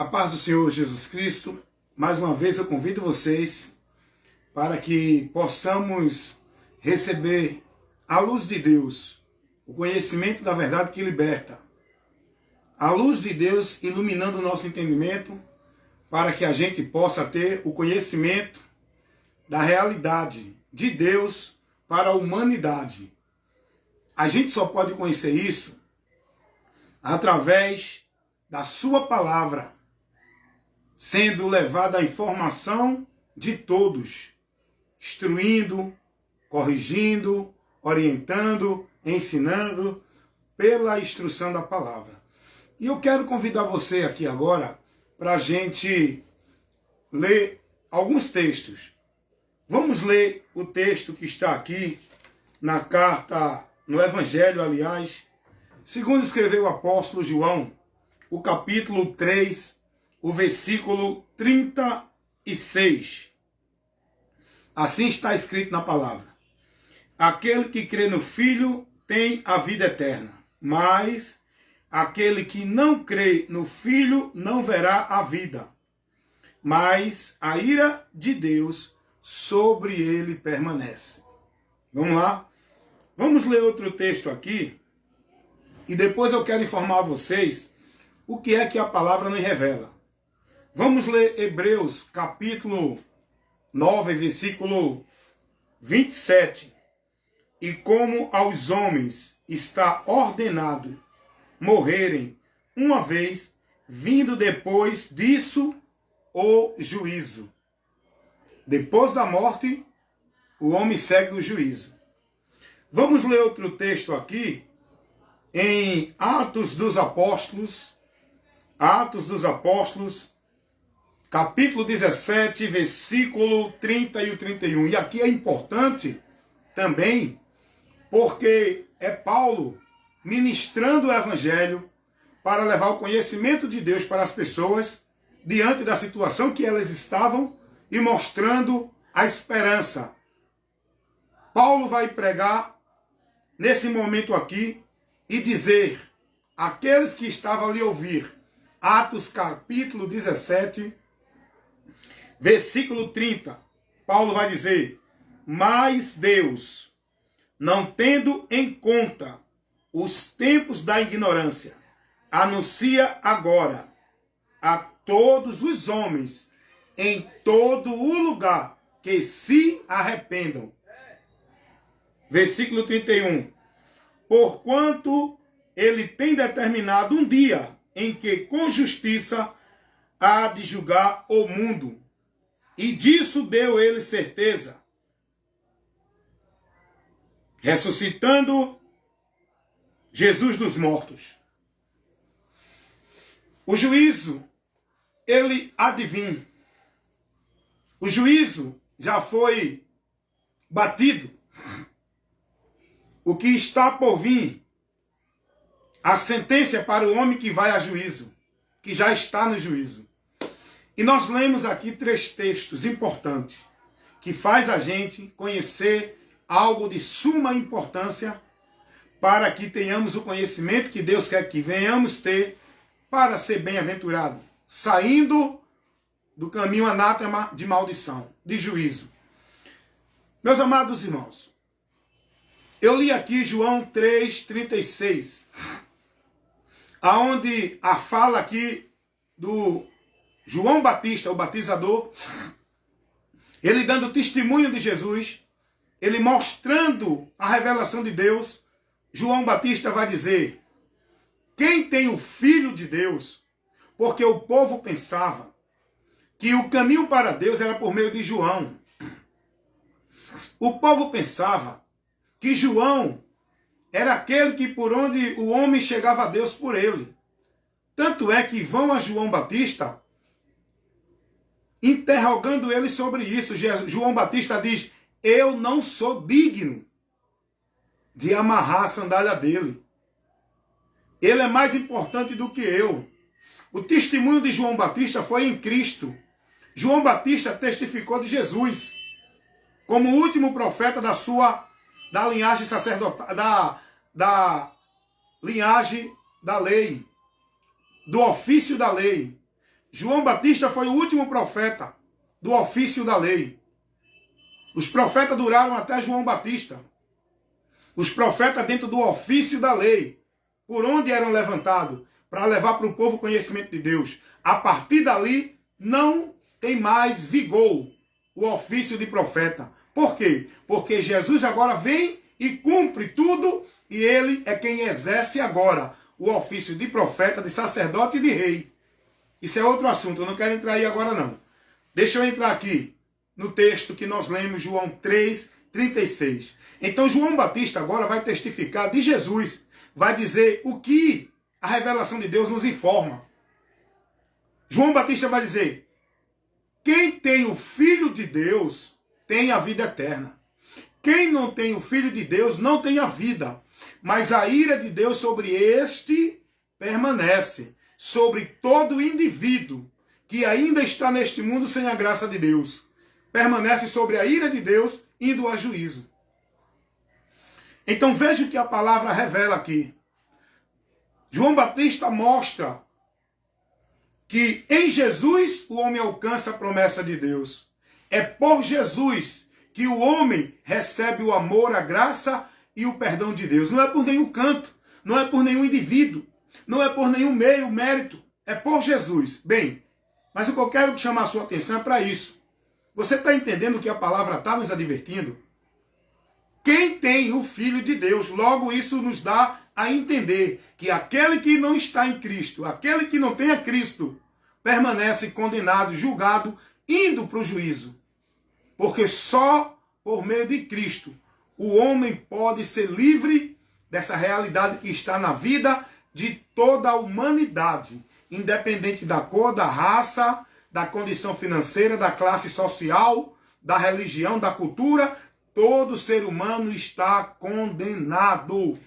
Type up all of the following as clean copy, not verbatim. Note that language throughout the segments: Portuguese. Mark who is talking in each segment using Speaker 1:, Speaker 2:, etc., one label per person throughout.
Speaker 1: A paz do Senhor Jesus Cristo. Mais uma vez eu convido vocês para que possamos receber a luz de Deus, o conhecimento da verdade que liberta. A luz de Deus iluminando o nosso entendimento para que a gente possa ter o conhecimento da realidade de Deus para a humanidade. A gente só pode conhecer isso através da sua palavra, sendo levada a informação de todos, instruindo, corrigindo, orientando, ensinando, pela instrução da palavra. E eu quero convidar você aqui agora para a gente ler alguns textos. Vamos ler o texto que está aqui na carta, no Evangelho, aliás, segundo escreveu o apóstolo João, o capítulo 3, o versículo 36. Assim está escrito na palavra: aquele que crê no Filho tem a vida eterna, mas aquele que não crê no Filho não verá a vida, mas a ira de Deus sobre ele permanece. Vamos lá? Vamos ler outro texto aqui, e depois eu quero informar a vocês o que é que a palavra nos revela. Vamos ler Hebreus, capítulo 9, versículo 27. E como aos homens está ordenado morrerem uma vez, vindo depois disso o juízo. Depois da morte, o homem segue o juízo. Vamos ler outro texto aqui, em Atos dos Apóstolos, capítulo 17, versículo 30 e o 31. E aqui é importante também, porque é Paulo ministrando o Evangelho para levar o conhecimento de Deus para as pessoas diante da situação que elas estavam e mostrando a esperança. Paulo vai pregar nesse momento aqui e dizer àqueles que estavam ali ouvir, Atos capítulo 17, versículo 30, Paulo vai dizer: mas Deus, não tendo em conta os tempos da ignorância, anuncia agora a todos os homens em todo o lugar que se arrependam. Versículo 31. Porquanto ele tem determinado um dia em que com justiça há de julgar o mundo, e disso deu ele certeza, ressuscitando Jesus dos mortos. O juízo, ele adivinha. O juízo já foi batido. O que está por vir, a sentença é para o homem que vai a juízo, que já está no juízo. E nós lemos aqui 3 textos importantes, que faz a gente conhecer algo de suma importância para que tenhamos o conhecimento que Deus quer que venhamos ter para ser bem-aventurado, saindo do caminho anátema de maldição, de juízo. Meus amados irmãos, eu li aqui João 3,36, aonde a fala aqui do João Batista, o batizador, ele dando testemunho de Jesus, ele mostrando a revelação de Deus. João Batista vai dizer: quem tem o Filho de Deus? Porque o povo pensava que o caminho para Deus era por meio de João. O povo pensava que João era aquele que por onde o homem chegava a Deus por ele. Tanto é que vão a João Batista interrogando ele sobre isso. João Batista diz: eu não sou digno de amarrar a sandália dele. Ele é mais importante do que eu. O testemunho de João Batista foi em Cristo. João Batista testificou de Jesus como o último profeta da linhagem sacerdotal, da linhagem da lei, do ofício da lei. João Batista foi o último profeta do ofício da lei. Os profetas duraram até João Batista. Os profetas dentro do ofício da lei, por onde eram levantados, para levar para o povo o conhecimento de Deus. A partir dali, não tem mais vigor o ofício de profeta. Por quê? Porque Jesus agora vem e cumpre tudo, e ele é quem exerce agora o ofício de profeta, de sacerdote e de rei. Isso é outro assunto, eu não quero entrar aí agora não. Deixa eu entrar aqui no texto que nós lemos, João 3:36. Então João Batista agora vai testificar de Jesus, vai dizer o que a revelação de Deus nos informa. João Batista vai dizer: quem tem o Filho de Deus tem a vida eterna. Quem não tem o Filho de Deus não tem a vida. Mas a ira de Deus sobre este permanece, sobre todo indivíduo que ainda está neste mundo sem a graça de Deus. Permanece sobre a ira de Deus, indo a juízo. Então veja o que a palavra revela aqui. João Batista mostra que em Jesus o homem alcança a promessa de Deus. É por Jesus que o homem recebe o amor, a graça e o perdão de Deus. Não é por nenhum canto, não é por nenhum indivíduo, não é por nenhum meio, mérito. É por Jesus. Bem, mas o que eu quero chamar a sua atenção é para isso. Você está entendendo o que a palavra está nos advertindo? Quem tem o Filho de Deus, logo isso nos dá a entender que aquele que não está em Cristo, aquele que não tem a Cristo, permanece condenado, julgado, indo para o juízo. Porque só por meio de Cristo o homem pode ser livre dessa realidade que está na vida de toda a humanidade, independente da cor, da raça, da condição financeira, da classe social, da religião, da cultura. Todo ser humano está condenado.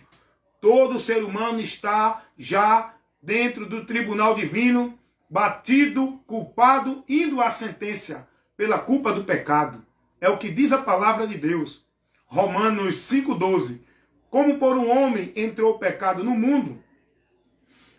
Speaker 1: Todo ser humano está já dentro do tribunal divino, batido, culpado, indo à sentença pela culpa do pecado. É o que diz a palavra de Deus. Romanos 5,12. Como por um homem entrou o pecado no mundo,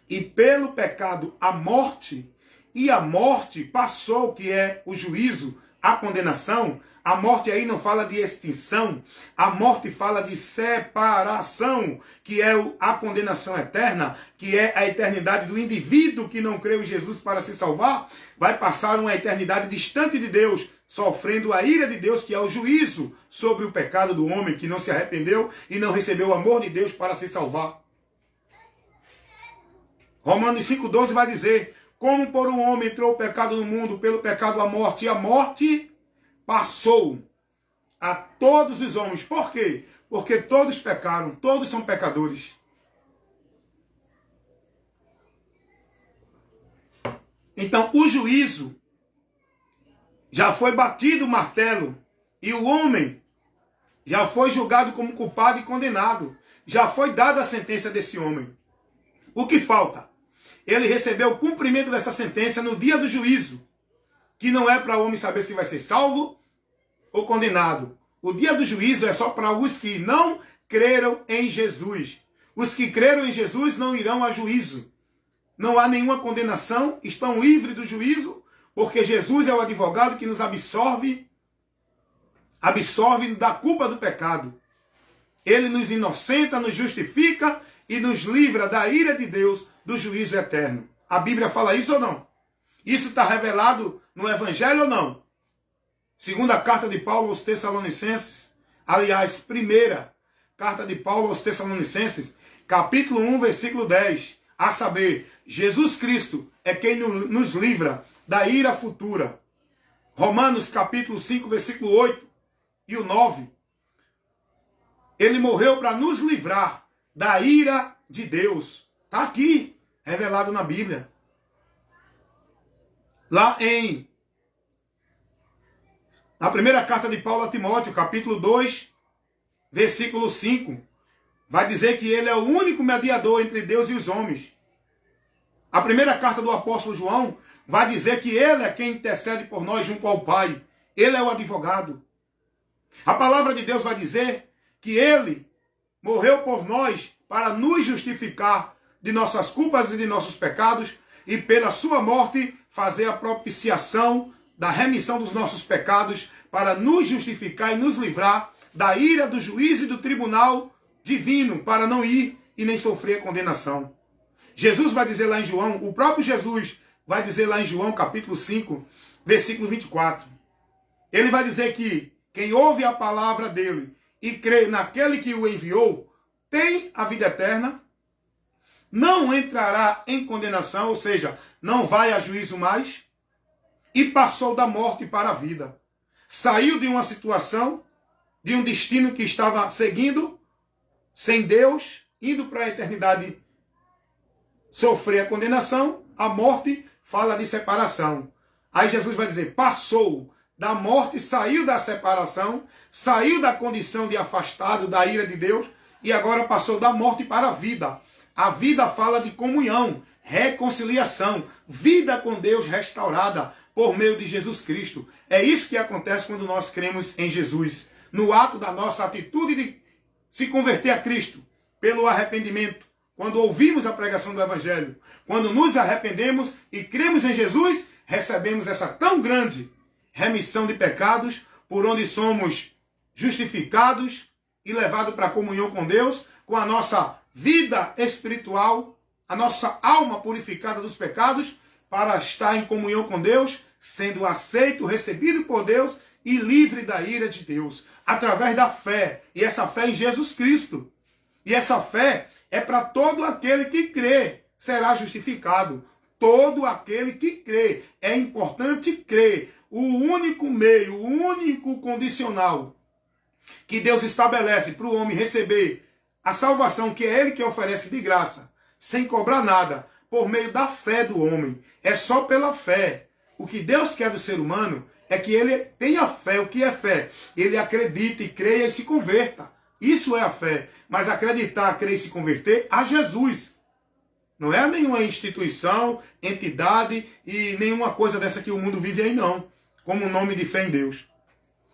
Speaker 1: e pelo pecado a morte, e a morte passou, que é o juízo, a condenação. A morte aí não fala de extinção, a morte fala de separação, que é a condenação eterna, que é a eternidade do indivíduo que não creu em Jesus para se salvar, vai passar uma eternidade distante de Deus, sofrendo a ira de Deus, que é o juízo sobre o pecado do homem que não se arrependeu e não recebeu o amor de Deus para se salvar. Romanos 5,12 vai dizer: como por um homem entrou o pecado no mundo, pelo pecado a morte, e a morte passou a todos os homens. Por quê? Porque todos pecaram, todos são pecadores. Então o juízo já foi batido o martelo, e o homem já foi julgado como culpado e condenado. Já foi dada a sentença desse homem. O que falta? Ele recebeu o cumprimento dessa sentença no dia do juízo, que não é para o homem saber se vai ser salvo ou condenado. O dia do juízo é só para os que não creram em Jesus. Os que creram em Jesus não irão a juízo. Não há nenhuma condenação, estão livres do juízo, porque Jesus é o advogado que nos absorve da culpa do pecado. Ele nos inocenta, nos justifica e nos livra da ira de Deus, do juízo eterno. A Bíblia fala isso ou não? Isso está revelado no Evangelho ou não? Segunda carta de Paulo aos Tessalonicenses, aliás, primeira carta de Paulo aos Tessalonicenses, capítulo 1, versículo 10, a saber, Jesus Cristo é quem nos livra da ira futura. Romanos capítulo 5, versículo 8 e o 9. Ele morreu para nos livrar da ira de Deus. Está aqui, revelado na Bíblia. Lá na primeira carta de Paulo a Timóteo, capítulo 2, versículo 5, vai dizer que ele é o único mediador entre Deus e os homens. A primeira carta do apóstolo João vai dizer que ele é quem intercede por nós junto ao Pai. Ele é o advogado. A palavra de Deus vai dizer que ele morreu por nós para nos justificar de nossas culpas e de nossos pecados, e pela sua morte fazer a propiciação da remissão dos nossos pecados para nos justificar e nos livrar da ira do juiz e do tribunal divino, para não ir e nem sofrer a condenação. Jesus vai dizer lá em João, o próprio Jesus vai dizer lá em João capítulo 5, versículo 24. Ele vai dizer que quem ouve a palavra dele e crê naquele que o enviou, tem a vida eterna, não entrará em condenação, ou seja, não vai a juízo mais, e passou da morte para a vida. Saiu de uma situação, de um destino que estava seguindo, sem Deus, indo para a eternidade sofrer a condenação. A morte fala de separação. Aí Jesus vai dizer, passou da morte, saiu da separação, saiu da condição de afastado da ira de Deus, e agora passou da morte para a vida. A vida fala de comunhão, reconciliação, vida com Deus restaurada por meio de Jesus Cristo. É isso que acontece quando nós cremos em Jesus. No ato da nossa atitude de se converter a Cristo, pelo arrependimento, quando ouvimos a pregação do Evangelho, quando nos arrependemos e cremos em Jesus, recebemos essa tão grande remissão de pecados, por onde somos justificados e levados para a comunhão com Deus, com a nossa vida espiritual, a nossa alma purificada dos pecados, para estar em comunhão com Deus, sendo aceito, recebido por Deus e livre da ira de Deus, através da fé, e essa fé em Jesus Cristo. E essa fé é para todo aquele que crê, será justificado. Todo aquele que crê. É importante crer. O único meio, o único condicional que Deus estabelece para o homem receber a salvação, que é Ele que oferece de graça, sem cobrar nada, por meio da fé do homem. É só pela fé. O que Deus quer do ser humano é que ele tenha fé. O que é fé? Ele acredita e creia e se converta. Isso é a fé. Mas acreditar, crer e se converter a Jesus. Não é nenhuma instituição, entidade e nenhuma coisa dessa que o mundo vive aí, não. Como nome de fé em Deus.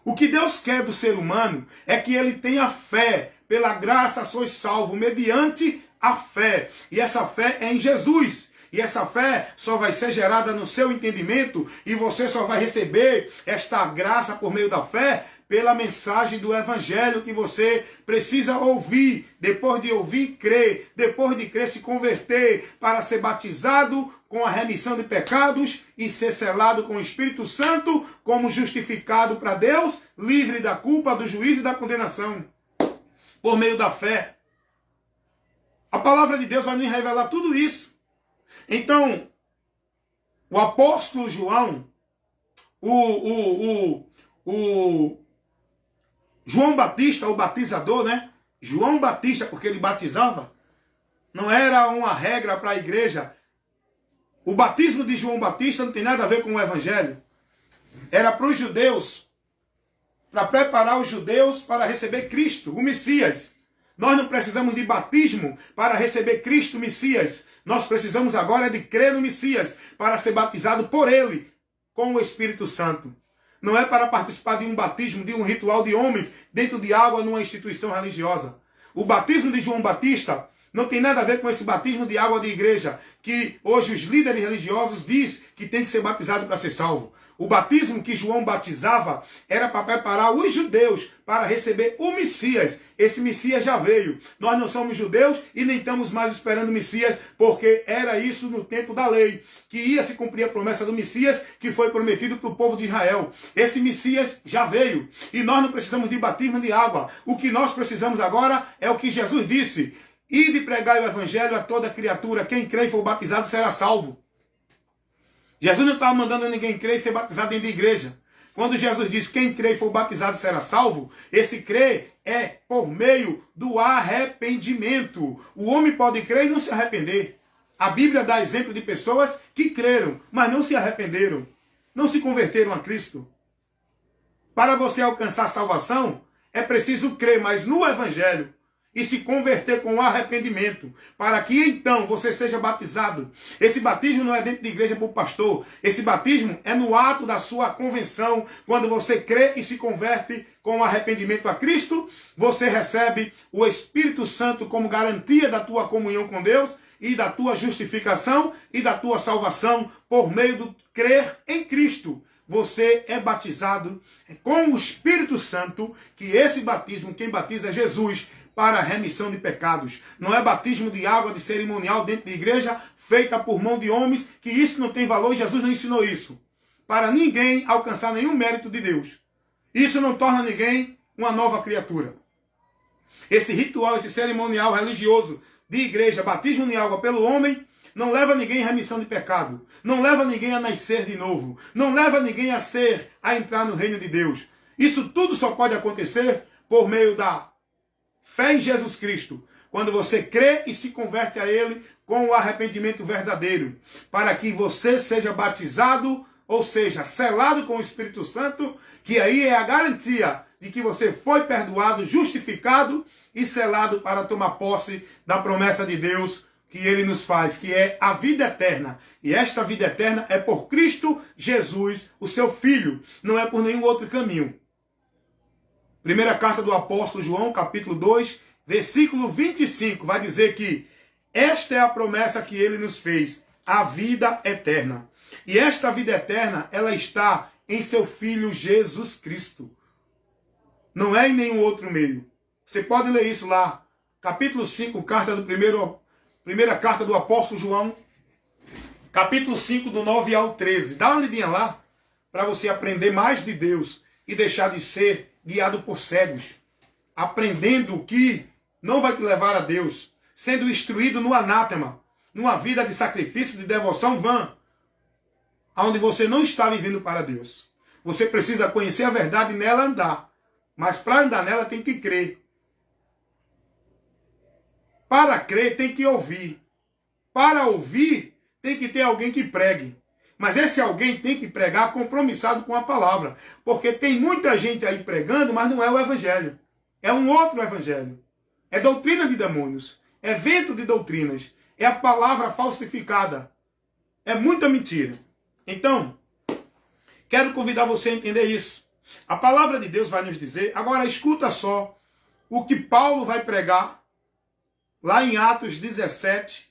Speaker 1: O que Deus quer do ser humano é que ele tenha fé. Pela graça sois salvos, mediante a fé. E essa fé é em Jesus. E essa fé só vai ser gerada no seu entendimento, e você só vai receber esta graça por meio da fé pela mensagem do Evangelho que você precisa ouvir. Depois de ouvir, crer. Depois de crer, se converter para ser batizado com a remissão de pecados e ser selado com o Espírito Santo como justificado para Deus, livre da culpa, do juízo e da condenação. Por meio da fé. A palavra de Deus vai nos revelar tudo isso. Então, o apóstolo João, João Batista, o batizador, né? João Batista, porque ele batizava, não era uma regra para a igreja. O batismo de João Batista não tem nada a ver com o Evangelho. Era para os judeus, para preparar os judeus para receber Cristo, o Messias. Nós não precisamos de batismo para receber Cristo, o Messias. Nós precisamos agora de crer no Messias para ser batizado por Ele com o Espírito Santo. Não é para participar de um batismo, de um ritual de homens dentro de água numa instituição religiosa. O batismo de João Batista não tem nada a ver com esse batismo de água de igreja, que hoje os líderes religiosos dizem que tem que ser batizado para ser salvo. O batismo que João batizava era para preparar os judeus para receber o Messias. Esse Messias já veio. Nós não somos judeus e nem estamos mais esperando o Messias, porque era isso no tempo da lei, que ia se cumprir a promessa do Messias que foi prometido para o povo de Israel. Esse Messias já veio e nós não precisamos de batismo de água. O que nós precisamos agora é o que Jesus disse: ide pregai o Evangelho a toda criatura. Quem crê e for batizado será salvo. Jesus não estava mandando ninguém crer e ser batizado dentro da igreja. Quando Jesus diz quem crê e for batizado será salvo, esse crer é por meio do arrependimento. O homem pode crer e não se arrepender. A Bíblia dá exemplo de pessoas que creram, mas não se arrependeram. Não se converteram a Cristo. Para você alcançar a salvação, é preciso crer, mas no Evangelho. e se converter com arrependimento, para que então você seja batizado. Esse batismo não é dentro de igreja para o pastor, esse batismo é no ato da sua convenção, quando você crê e se converte com arrependimento a Cristo, você recebe o Espírito Santo como garantia da tua comunhão com Deus e da tua justificação e da tua salvação por meio do crer em Cristo. Você é batizado com o Espírito Santo, que esse batismo, quem batiza é Jesus, para a remissão de pecados. Não é batismo de água de cerimonial dentro de igreja, feita por mão de homens, que isso não tem valor, Jesus não ensinou isso. Para ninguém alcançar nenhum mérito de Deus. Isso não torna ninguém uma nova criatura. Esse ritual, esse cerimonial religioso de igreja, batismo de água pelo homem, não leva ninguém à remissão de pecado. Não leva ninguém a nascer de novo. Não leva ninguém a entrar no reino de Deus. Isso tudo só pode acontecer por meio da fé em Jesus Cristo. Quando você crê e se converte a Ele com o arrependimento verdadeiro. Para que você seja batizado, ou seja, selado com o Espírito Santo, que aí é a garantia de que você foi perdoado, justificado e selado para tomar posse da promessa de Deus que Ele nos faz, que é a vida eterna. E esta vida eterna é por Cristo Jesus, o seu Filho. Não é por nenhum outro caminho. Primeira carta do apóstolo João, capítulo 2, versículo 25, vai dizer que esta é a promessa que Ele nos fez, a vida eterna. E esta vida eterna, ela está em seu Filho Jesus Cristo. Não é em nenhum outro meio. Você pode ler isso lá, capítulo 5, primeira carta do apóstolo João, capítulo 5, do 9 ao 13. Dá uma lidinha lá, para você aprender mais de Deus e deixar de ser guiado por cegos. Aprendendo o que não vai te levar a Deus. Sendo instruído no anátema, numa vida de sacrifício, de devoção vã, onde você não está vivendo para Deus. Você precisa conhecer a verdade e nela andar. Mas para andar nela tem que crer. Para crer tem que ouvir. Para ouvir tem que ter alguém que pregue. Mas esse alguém tem que pregar compromissado com a palavra. Porque tem muita gente aí pregando, mas não é o evangelho. É um outro evangelho. É doutrina de demônios. É vento de doutrinas. É a palavra falsificada. É muita mentira. Então, quero convidar você a entender isso. A palavra de Deus vai nos dizer. Agora escuta só o que Paulo vai pregar lá em Atos 17,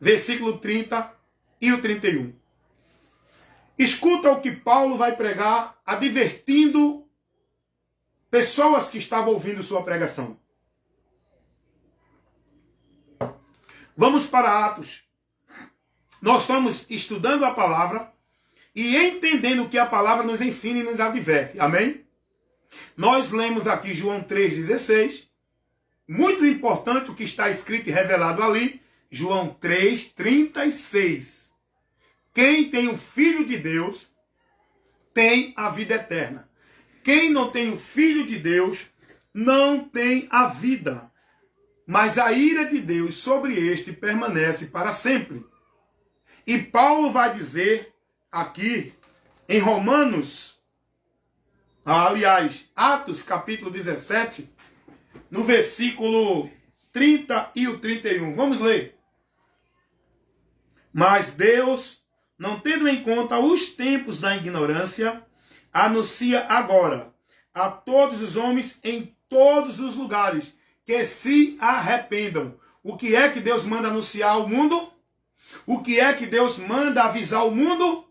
Speaker 1: versículo 30 e o 31. Escuta o que Paulo vai pregar, advertindo pessoas que estavam ouvindo sua pregação. Vamos para Atos. Nós estamos estudando a palavra e entendendo o que a palavra nos ensina e nos adverte. Amém? Nós lemos aqui João 3,16. Muito importante o que está escrito e revelado ali. João 3,36. Quem tem o Filho de Deus tem a vida eterna. Quem não tem o Filho de Deus não tem a vida. Mas a ira de Deus sobre este permanece para sempre. E Paulo vai dizer aqui em Romanos, aliás, Atos capítulo 17, no versículo 30 e o 31. Vamos ler. Mas Deus, não tendo em conta os tempos da ignorância, anuncia agora a todos os homens em todos os lugares que se arrependam. O que é que Deus manda anunciar ao mundo? O que é que Deus manda avisar ao mundo?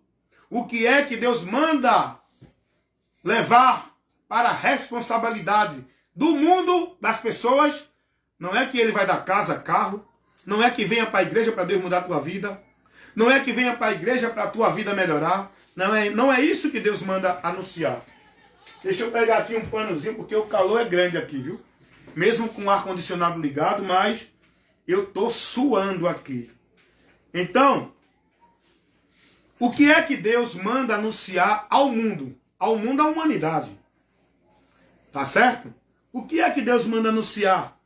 Speaker 1: O que é que Deus manda levar para a responsabilidade do mundo, das pessoas? Não é que ele vai dar casa, carro. Não é que venha para a igreja para Deus mudar a tua vida. Não é que venha para a igreja para a tua vida melhorar. Não é isso que Deus manda anunciar. Deixa eu pegar aqui um panozinho, porque o calor é grande aqui, viu? Mesmo com o ar-condicionado ligado, mas eu estou suando aqui. Então, o que é que Deus manda anunciar ao mundo? Ao mundo, à humanidade. Tá certo? O que é que Deus manda anunciar?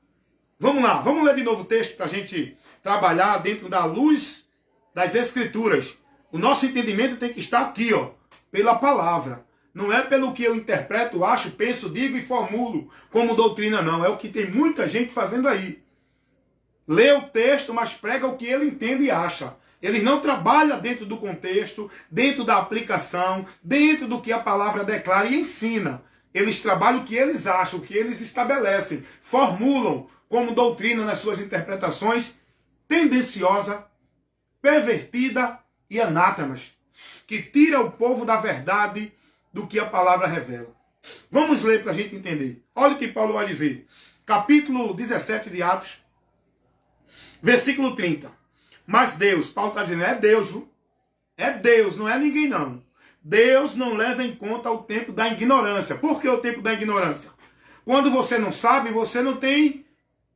Speaker 1: Vamos lá, vamos ler de novo o texto para a gente trabalhar dentro da luz das Escrituras. O nosso entendimento tem que estar aqui, ó, pela palavra. Não é pelo que eu interpreto, acho, penso, digo e formulo como doutrina, não. É o que tem muita gente fazendo aí. Lê o texto, mas prega o que ele entende e acha. Ele não trabalha dentro do contexto, dentro da aplicação, dentro do que a palavra declara e ensina. Eles trabalham o que eles acham, o que eles estabelecem, formulam como doutrina nas suas interpretações tendenciosa, pervertida e anátemas, que tira o povo da verdade do que a palavra revela. Vamos ler para a gente entender. Olha o que Paulo vai dizer. Capítulo 17 de Atos, versículo 30. Mas Deus, Paulo está dizendo, é Deus, viu? É Deus, não é ninguém não. Deus não leva em conta o tempo da ignorância. Por que o tempo da ignorância? Quando você não sabe, você não tem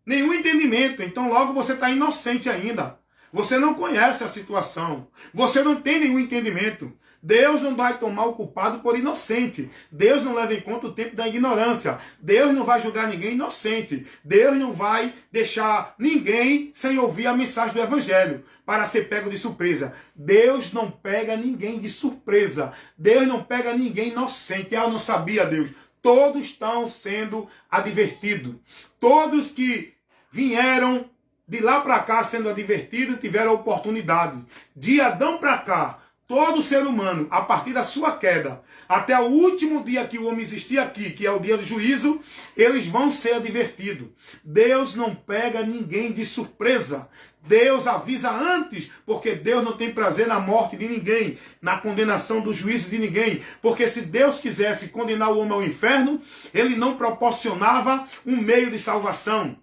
Speaker 1: nenhum entendimento. Então logo você está inocente ainda. Você não conhece a situação. Você não tem nenhum entendimento. Deus não vai tomar o culpado por inocente. Deus não leva em conta o tempo da ignorância. Deus não vai julgar ninguém inocente. Deus não vai deixar ninguém sem ouvir a mensagem do Evangelho para ser pego de surpresa. Deus não pega ninguém de surpresa. Deus não pega ninguém inocente. Eu não sabia, Deus. Todos estão sendo advertidos. Todos que vieram de lá para cá sendo advertidos tiveram a oportunidade. De Adão para cá, todo ser humano, a partir da sua queda, até o último dia que o homem existir aqui, que é o dia do juízo, eles vão ser advertidos. Deus não pega ninguém de surpresa. Deus avisa antes, porque Deus não tem prazer na morte de ninguém, na condenação do juízo de ninguém. Porque se Deus quisesse condenar o homem ao inferno, ele não proporcionava um meio de salvação.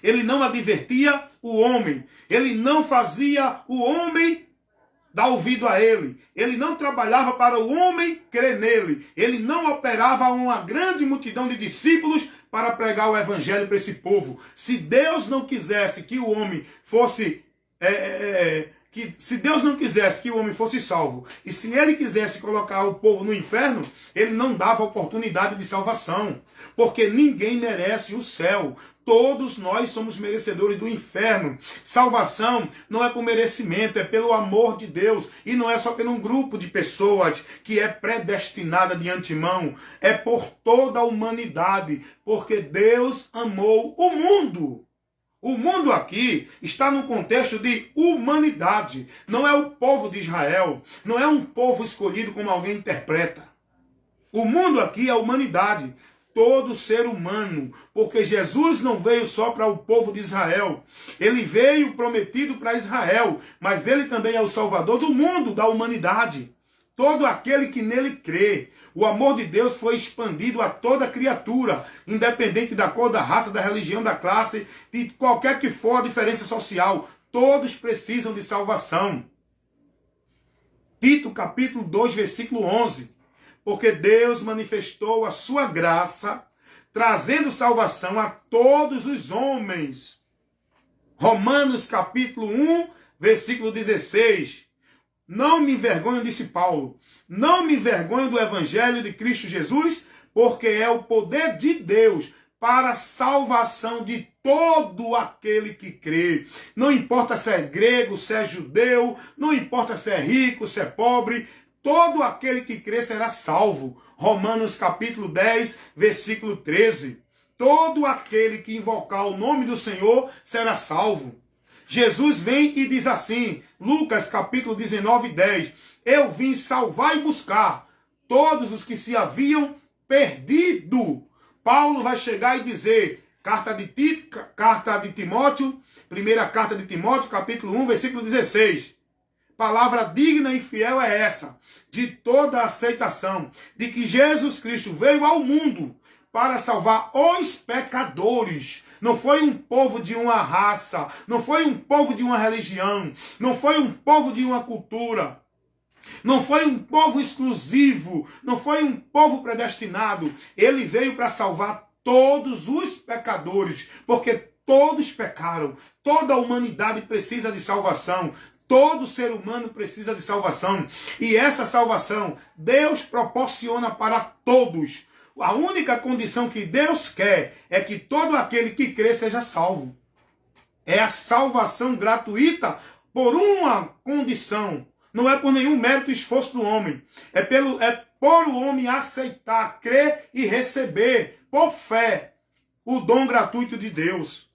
Speaker 1: Ele não advertia o homem. Ele não fazia o homem dar ouvido a ele. Ele não trabalhava para o homem crer nele. Ele não operava uma grande multidão de discípulos para pregar o evangelho para esse povo. Se Deus não quisesse que o homem fosse... se Deus não quisesse que o homem fosse salvo, e se ele quisesse colocar o povo no inferno, ele não dava oportunidade de salvação. Porque ninguém merece o céu. Todos nós somos merecedores do inferno. Salvação não é por merecimento, é pelo amor de Deus. E não é só por um grupo de pessoas que é predestinada de antemão. É por toda a humanidade. Porque Deus amou o mundo. O mundo aqui está no contexto de humanidade. Não é o povo de Israel. Não é um povo escolhido como alguém interpreta. O mundo aqui é a humanidade. Todo ser humano, porque Jesus não veio só para o povo de Israel, ele veio prometido para Israel, mas ele também é o Salvador do mundo, da humanidade. Todo aquele que nele crê, o amor de Deus foi expandido a toda criatura, independente da cor, da raça, da religião, da classe, de qualquer que for a diferença social, todos precisam de salvação. Tito capítulo 2, versículo 11. Porque Deus manifestou a sua graça, trazendo salvação a todos os homens. Romanos capítulo 1, versículo 16. Não me envergonho, disse Paulo, não me envergonho do evangelho de Cristo Jesus, porque é o poder de Deus para a salvação de todo aquele que crê. Não importa se é grego, se é judeu, não importa se é rico, se é pobre, todo aquele que crê será salvo. Romanos capítulo 10, versículo 13. Todo aquele que invocar o nome do Senhor será salvo. Jesus vem e diz assim, Lucas capítulo 19, 10. Eu vim salvar e buscar todos os que se haviam perdido. Paulo vai chegar e dizer, carta de Timóteo, primeira carta de Timóteo, capítulo 1, versículo 16. Palavra digna e fiel é essa, de toda a aceitação, de que Jesus Cristo veio ao mundo para salvar os pecadores. Não foi um povo de uma raça, não foi um povo de uma religião, não foi um povo de uma cultura, não foi um povo exclusivo, não foi um povo predestinado. Ele veio para salvar todos os pecadores, porque todos pecaram, toda a humanidade precisa de salvação. Todo ser humano precisa de salvação. E essa salvação Deus proporciona para todos. A única condição que Deus quer é que todo aquele que crê seja salvo. É a salvação gratuita por uma condição. Não é por nenhum mérito e esforço do homem. É por o homem aceitar, crer e receber, por fé, o dom gratuito de Deus.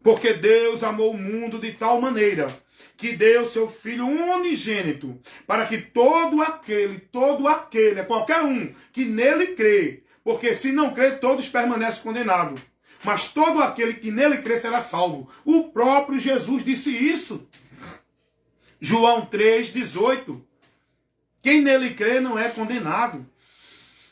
Speaker 1: Porque Deus amou o mundo de tal maneira que deu seu Filho unigênito, para que todo aquele, qualquer um que nele crê, porque se não crê, todos permanecem condenados. Mas todo aquele que nele crê será salvo. O próprio Jesus disse isso. João 3,18. Quem nele crê não é condenado.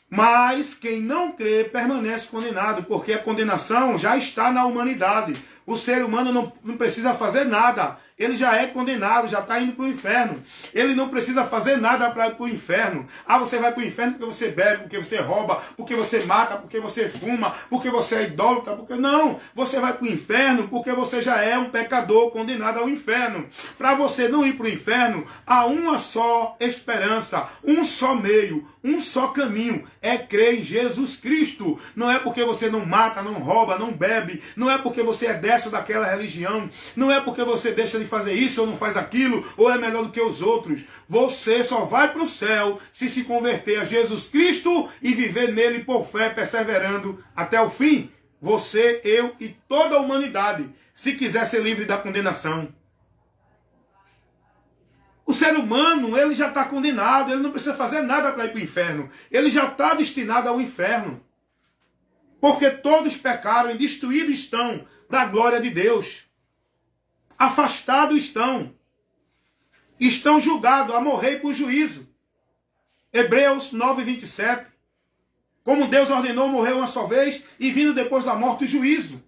Speaker 1: Mas quem não crê permanece condenado, porque a condenação já está na humanidade. O ser humano não precisa fazer nada. Ele já é condenado, já está indo para o inferno. Ele não precisa fazer nada para ir para o inferno. Ah, você vai para o inferno porque você bebe, porque você rouba, porque você mata, porque você fuma, porque você é idólatra. Não, você vai para o inferno porque você já é um pecador condenado ao inferno. Para você não ir para o inferno, há uma só esperança, um só meio, um só caminho. É crer em Jesus Cristo. Não é porque você não mata, não rouba, não bebe. Não é porque você é dessa ou daquela religião. Não é porque você deixa de fazer isso ou não faz aquilo, ou é melhor do que os outros. Você só vai para o céu se converter a Jesus Cristo e viver nele por fé, perseverando até o fim. Você, eu e toda a humanidade, se quiser ser livre da condenação. O ser humano, ele já está condenado, ele não precisa fazer nada para ir para o inferno. Ele já está destinado ao inferno. Porque todos pecaram e destruídos estão da glória de Deus. Afastados estão julgados a morrer por juízo. Hebreus 9:27. Como Deus ordenou morrer uma só vez e vindo depois da morte o juízo.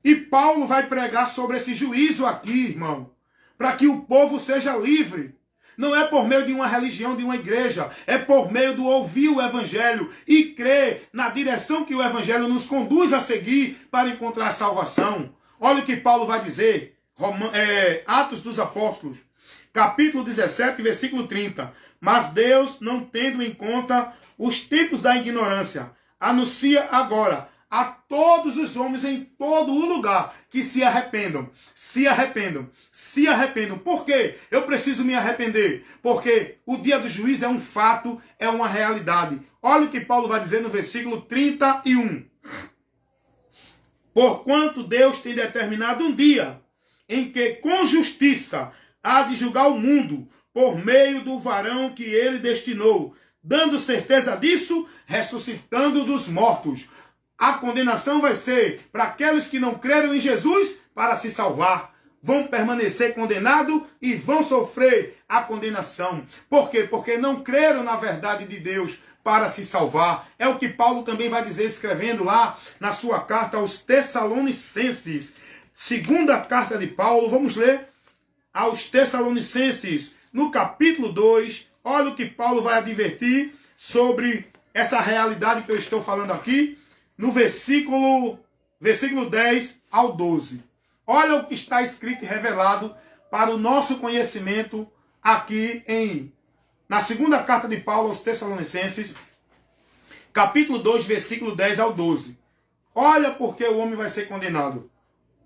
Speaker 1: E Paulo vai pregar sobre esse juízo aqui, irmão, para que o povo seja livre. Não é por meio de uma religião, de uma igreja, é por meio do ouvir o evangelho e crer na direção que o evangelho nos conduz a seguir para encontrar a salvação. Olha o que Paulo vai dizer, Atos dos Apóstolos, capítulo 17, versículo 30. Mas Deus, não tendo em conta os tempos da ignorância, anuncia agora a todos os homens em todo o lugar que se arrependam. Se arrependam. Se arrependam. Por quê? Eu preciso me arrepender. Porque o dia do juízo é um fato, é uma realidade. Olha o que Paulo vai dizer no versículo 31. Porquanto Deus tem determinado um dia em que com justiça há de julgar o mundo por meio do varão que ele destinou, dando certeza disso, ressuscitando dos mortos. A condenação vai ser para aqueles que não creram em Jesus para se salvar. Vão permanecer condenados e vão sofrer a condenação. Por quê? Porque não creram na verdade de Deus para se salvar. É o que Paulo também vai dizer escrevendo lá na sua carta aos Tessalonicenses. Segunda carta de Paulo, vamos ler aos Tessalonicenses, no capítulo 2. Olha o que Paulo vai advertir sobre essa realidade que eu estou falando aqui, no versículo 10 ao 12. Olha o que está escrito e revelado para o nosso conhecimento aqui na segunda carta de Paulo aos Tessalonicenses, capítulo 2, versículo 10 ao 12. Olha porque o homem vai ser condenado.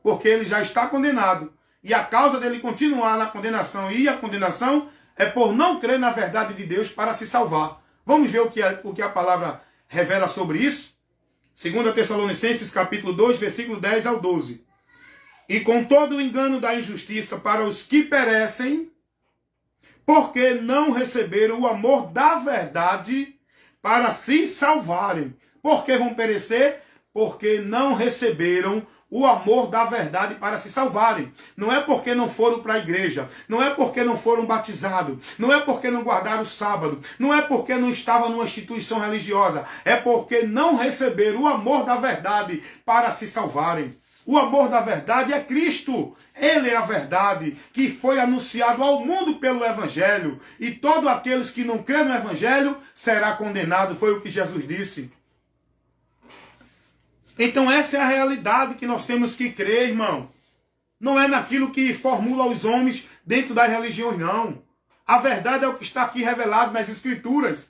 Speaker 1: Porque ele já está condenado. E a causa dele continuar na condenação e a condenação é por não crer na verdade de Deus para se salvar. Vamos ver o que a palavra revela sobre isso? 2 Tessalonicenses, capítulo 2, versículo 10 ao 12. E com todo o engano da injustiça para os que perecem, porque não receberam o amor da verdade para se salvarem. Por que vão perecer? Porque não receberam o amor da verdade para se salvarem. Não é porque não foram para a igreja, não é porque não foram batizados, não é porque não guardaram o sábado, não é porque não estavam numa instituição religiosa, é porque não receberam o amor da verdade para se salvarem. O amor da verdade é Cristo. Ele é a verdade que foi anunciado ao mundo pelo Evangelho. E todos aqueles que não crêem no Evangelho será condenado. Foi o que Jesus disse. Então essa é a realidade que nós temos que crer, irmão. Não é naquilo que formula os homens dentro das religiões, não. A verdade é o que está aqui revelado nas Escrituras.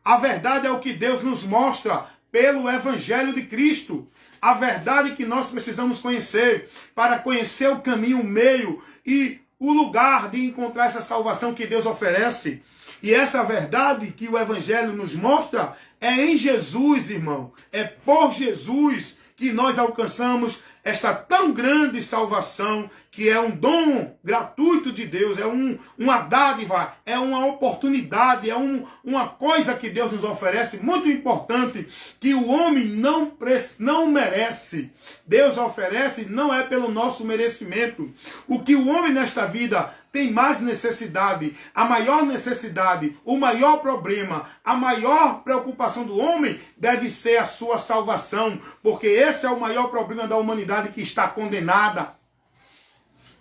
Speaker 1: A verdade é o que Deus nos mostra pelo Evangelho de Cristo. A verdade que nós precisamos conhecer para conhecer o caminho, o meio e o lugar de encontrar essa salvação que Deus oferece. E essa verdade que o Evangelho nos mostra é em Jesus, irmão. É por Jesus que nós alcançamos esta tão grande salvação, que é um dom gratuito de Deus, é uma dádiva, é uma oportunidade, é uma coisa que Deus nos oferece, muito importante, que o homem não merece. Deus oferece, não é pelo nosso merecimento. O que o homem nesta vida tem mais necessidade, a maior necessidade, o maior problema, a maior preocupação do homem deve ser a sua salvação, porque esse é o maior problema da humanidade que está condenada.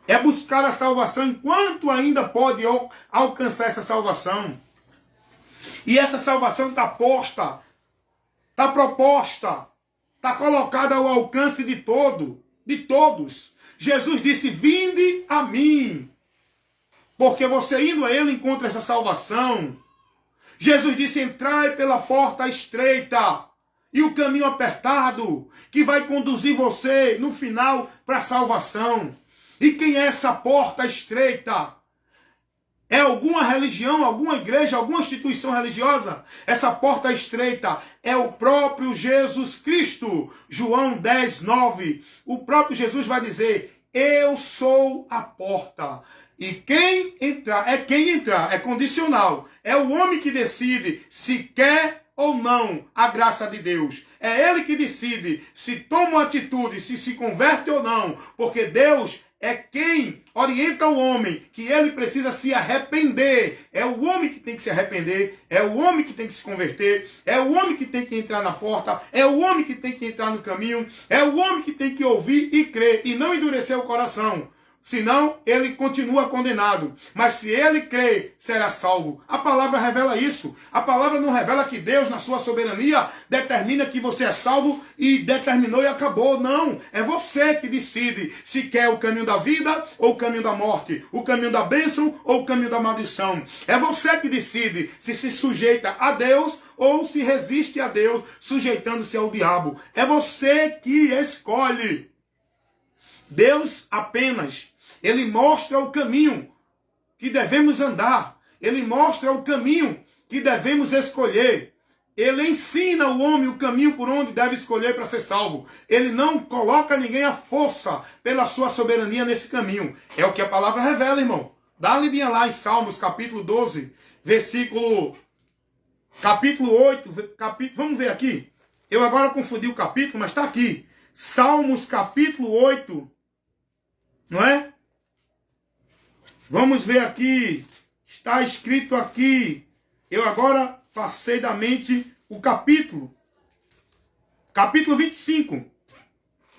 Speaker 1: É buscar a salvação enquanto ainda pode alcançar essa salvação. E essa salvação está posta, está proposta, está colocada ao alcance de todos. Jesus disse: vinde a mim, porque você indo a ele encontra essa salvação. Jesus disse: entrai pela porta estreita e o caminho apertado, que vai conduzir você no final para a salvação. E quem é essa porta estreita? É alguma religião, alguma igreja, alguma instituição religiosa? Essa porta estreita é o próprio Jesus Cristo. João 10, 9. O próprio Jesus vai dizer: eu sou a porta. E quem entrar, é condicional. É o homem que decide se quer ou não a graça de Deus. É ele que decide se toma uma atitude, se converte ou não. Porque Deus é quem orienta o homem que ele precisa se arrepender. É o homem que tem que se arrepender, é o homem que tem que se converter, é o homem que tem que entrar na porta, é o homem que tem que entrar no caminho, é o homem que tem que ouvir e crer e não endurecer o coração. Senão, ele continua condenado. Mas se ele crer, será salvo. A palavra revela isso. A palavra não revela que Deus, na sua soberania, determina que você é salvo e determinou e acabou. Não. É você que decide se quer o caminho da vida ou o caminho da morte. O caminho da bênção ou o caminho da maldição. É você que decide se sujeita a Deus ou se resiste a Deus, sujeitando-se ao diabo. É você que escolhe. Deus apenas, ele mostra o caminho que devemos andar. Ele mostra o caminho que devemos escolher. Ele ensina o homem o caminho por onde deve escolher para ser salvo. Ele não coloca ninguém à força pela sua soberania nesse caminho. É o que a palavra revela, irmão. Dá uma lidinha lá em Salmos, capítulo 12, capítulo 8. Vamos ver aqui. Eu agora confundi o capítulo, mas está aqui. Salmos, capítulo 8. Não é? Vamos ver aqui. Está escrito aqui. Eu agora passei da mente o capítulo. Capítulo 25.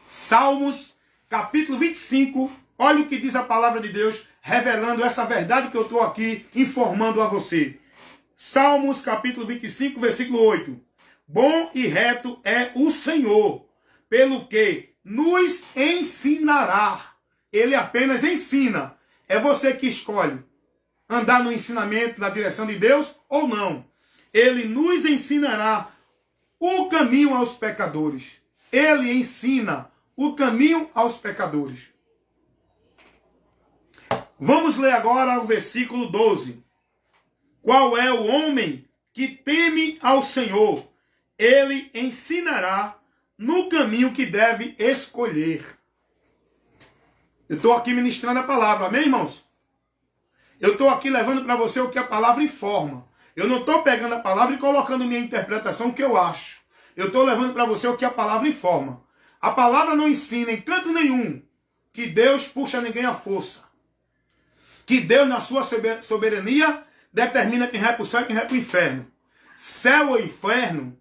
Speaker 1: Salmos, capítulo 25. Olha o que diz a palavra de Deus, revelando essa verdade que eu estou aqui informando a você. Salmos, capítulo 25, versículo 8. Bom e reto é o Senhor, pelo que nos ensinará. Ele apenas ensina. É você que escolhe andar no ensinamento, na direção de Deus ou não. Ele nos ensinará o caminho aos pecadores. Ele ensina o caminho aos pecadores. Vamos ler agora o versículo 12. Qual é o homem que teme ao Senhor? Ele ensinará no caminho que deve escolher. Eu estou aqui ministrando a palavra, amém, irmãos? Eu estou aqui levando para você o que a palavra informa. Eu não estou pegando a palavra e colocando minha interpretação, que eu acho. Eu estou levando para você o que a palavra informa. A palavra não ensina em canto nenhum que Deus puxa ninguém à força. Que Deus, na sua soberania, determina quem vai para o céu e quem vai para o inferno. Céu ou inferno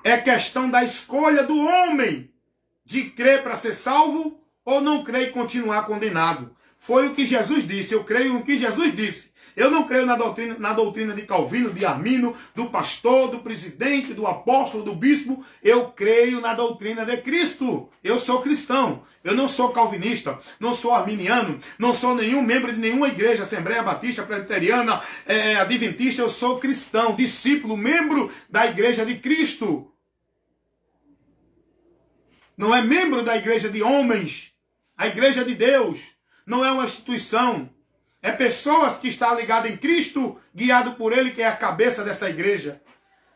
Speaker 1: é questão da escolha do homem de crer para ser salvo ou não crer e continuar condenado. Foi o que Jesus disse. Eu creio no que Jesus disse. Eu não creio na doutrina de Calvino, de Armino, do pastor, do presidente, do apóstolo, do bispo. Eu creio na doutrina de Cristo. Eu sou cristão. Eu não sou calvinista, não sou arminiano, não sou nenhum membro de nenhuma igreja, Assembleia Batista, Presbiteriana, Adventista. Eu sou cristão, discípulo, membro da igreja de Cristo. Não é membro da igreja de homens, a igreja de Deus. não é uma instituição. É pessoas que estão ligadas em Cristo, guiado por Ele, que é a cabeça dessa igreja.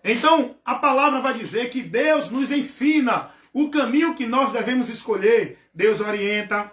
Speaker 1: Então, a palavra vai dizer que Deus nos ensina o caminho que nós devemos escolher. Deus orienta,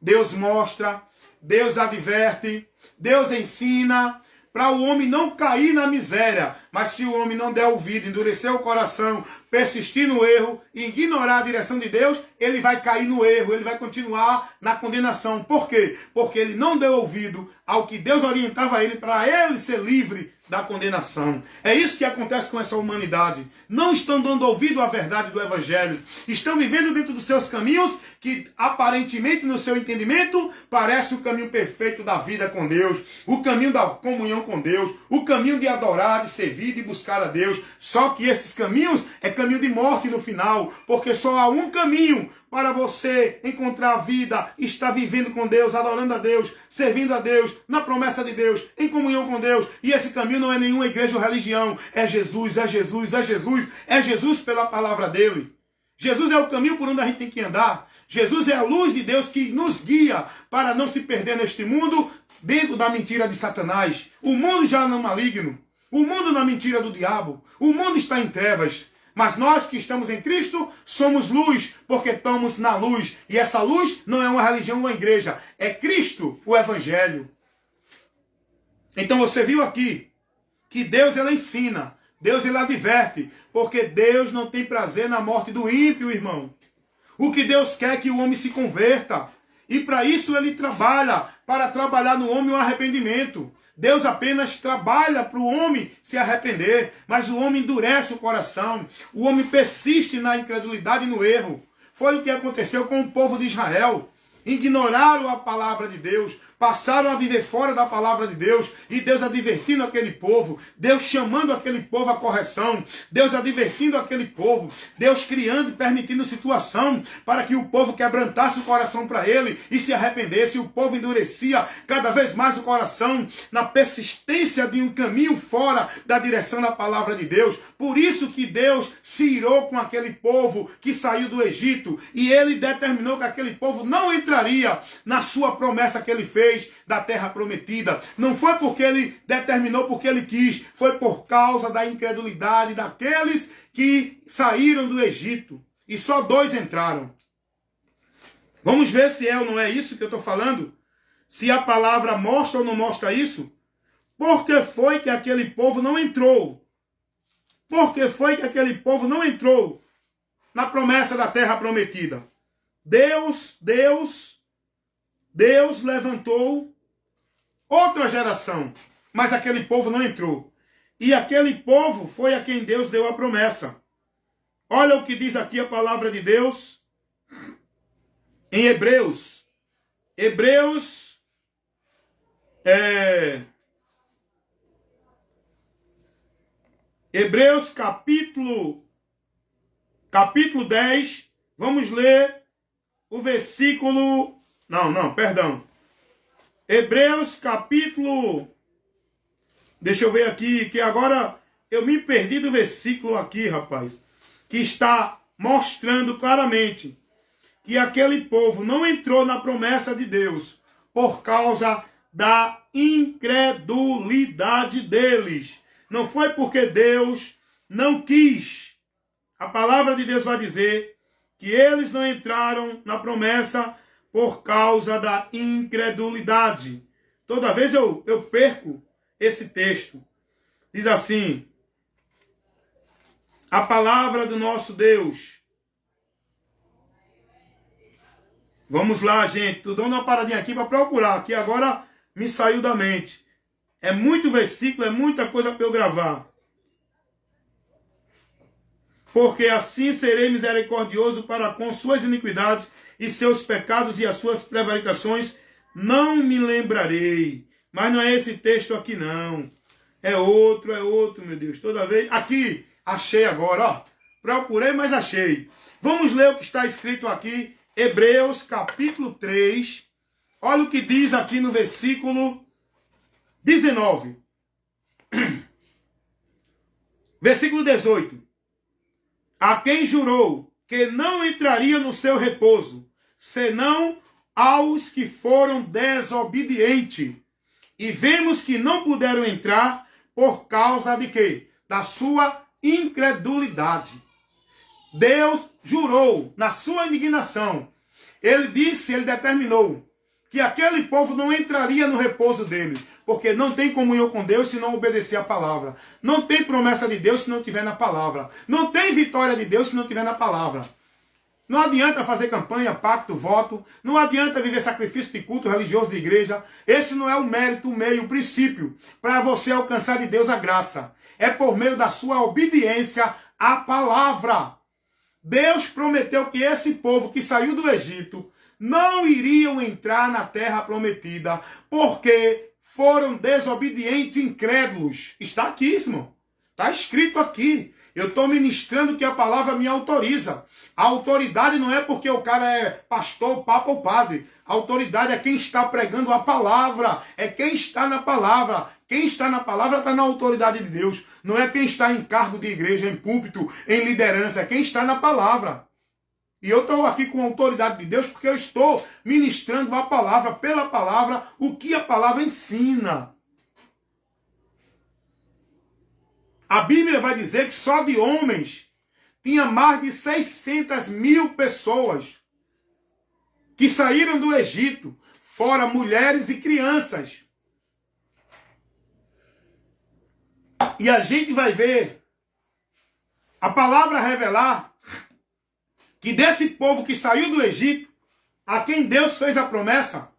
Speaker 1: Deus mostra, Deus adverte, Deus ensina, para o homem não cair na miséria. Mas se o homem não der ouvido, endurecer o coração, persistir no erro, ignorar a direção de Deus, ele vai cair no erro, ele vai continuar na condenação. Por quê? Porque ele não deu ouvido ao que Deus orientava ele para ele ser livre da condenação. É isso que acontece com essa humanidade. Não estão dando ouvido à verdade do Evangelho. Estão vivendo dentro dos seus caminhos que aparentemente no seu entendimento parece o caminho perfeito da vida com Deus, o caminho da comunhão com Deus, o caminho de adorar, de servir, de buscar a Deus. Só que esses caminhos é caminho de morte no final, porque só há um caminho para você encontrar a vida, estar vivendo com Deus, adorando a Deus, servindo a Deus, na promessa de Deus, em comunhão com Deus. E esse caminho não é nenhuma igreja ou religião. É Jesus, é Jesus, é Jesus. É Jesus pela palavra dele. Jesus é o caminho por onde a gente tem que andar. Jesus é a luz de Deus que nos guia para não se perder neste mundo, dentro da mentira de Satanás. O mundo já não é maligno. O mundo na mentira do diabo. O mundo está em trevas. Mas nós que estamos em Cristo somos luz, porque estamos na luz. E essa luz não é uma religião ou uma igreja. É Cristo, o Evangelho. Então você viu aqui que Deus ele ensina. Deus ele adverte. Porque Deus não tem prazer na morte do ímpio, irmão. O que Deus quer é que o homem se converta. E para isso ele trabalha. Para trabalhar no homem o arrependimento. Deus apenas trabalha para o homem se arrepender, mas o homem endurece o coração, o homem persiste na incredulidade e no erro. Foi o que aconteceu com o povo de Israel. Ignoraram a palavra de Deus, passaram a viver fora da palavra de Deus, e Deus advertindo aquele povo, Deus chamando aquele povo à correção, Deus advertindo aquele povo, Deus criando e permitindo situação para que o povo quebrantasse o coração para ele e se arrependesse. E o povo endurecia cada vez mais o coração na persistência de um caminho fora da direção da palavra de Deus. Por isso que Deus se irou com aquele povo que saiu do Egito, e ele determinou que aquele povo não entraria na sua promessa que ele fez da terra prometida. Não foi porque ele determinou, porque ele quis, foi por causa da incredulidade daqueles que saíram do Egito. E só 2 entraram. Vamos ver se é ou não é isso que eu estou falando? Se a palavra mostra ou não mostra isso? Por que foi que aquele povo não entrou? Por que foi que aquele povo não entrou na promessa da terra prometida? Deus levantou outra geração, mas aquele povo não entrou. E aquele povo foi a quem Deus deu a promessa. Olha o que diz aqui a palavra de Deus em Hebreus. Hebreus capítulo 10, vamos ler o versículo... Perdão. Hebreus capítulo... Deixa eu ver aqui, que agora eu me perdi do versículo aqui, rapaz. Que está mostrando claramente que aquele povo não entrou na promessa de Deus por causa da incredulidade deles. Não foi porque Deus não quis. A palavra de Deus vai dizer que eles não entraram na promessa por causa da incredulidade. Toda vez eu perco esse texto. Diz assim: a palavra do nosso Deus. Vamos lá, gente. Estou dando uma paradinha aqui para procurar, que agora me saiu da mente. É muito versículo, é muita coisa para eu gravar. Porque assim serei misericordioso para com suas iniquidades e seus pecados e as suas prevaricações não me lembrarei. Mas não é esse texto aqui, não. É outro, meu Deus. Toda vez... Aqui, achei agora, ó. Procurei, mas achei. Vamos ler o que está escrito aqui. Hebreus, capítulo 3. Olha o que diz aqui no versículo 19. Versículo 18. A quem jurou que não entraria no seu repouso, senão aos que foram desobedientes. E vemos que não puderam entrar por causa de quê? Da sua incredulidade. Deus jurou na sua indignação. Ele disse, ele determinou que aquele povo não entraria no repouso dele, porque não tem comunhão com Deus se não obedecer a palavra. Não tem promessa de Deus se não tiver na palavra. Não tem vitória de Deus se não tiver na palavra. Não adianta fazer campanha, pacto, voto. Não adianta viver sacrifício de culto religioso de igreja. Esse não é o mérito, o meio, o princípio para você alcançar de Deus a graça. É por meio da sua obediência à palavra. Deus prometeu que esse povo que saiu do Egito não iriam entrar na terra prometida, porque foram desobedientes e incrédulos. Está aqui, irmão. Está escrito aqui. Eu estou ministrando que a palavra me autoriza. A autoridade não é porque o cara é pastor, papa ou padre. A autoridade é quem está pregando a palavra. É quem está na palavra. Quem está na palavra está na autoridade de Deus. Não é quem está em cargo de igreja, em púlpito, em liderança. É quem está na palavra. E eu estou aqui com a autoridade de Deus porque eu estou ministrando a palavra, pela palavra, o que a palavra ensina. A Bíblia vai dizer que só de homens tinha mais de 600 mil pessoas que saíram do Egito, fora mulheres e crianças. E a gente vai ver a palavra revelar que desse povo que saiu do Egito, a quem Deus fez a promessa,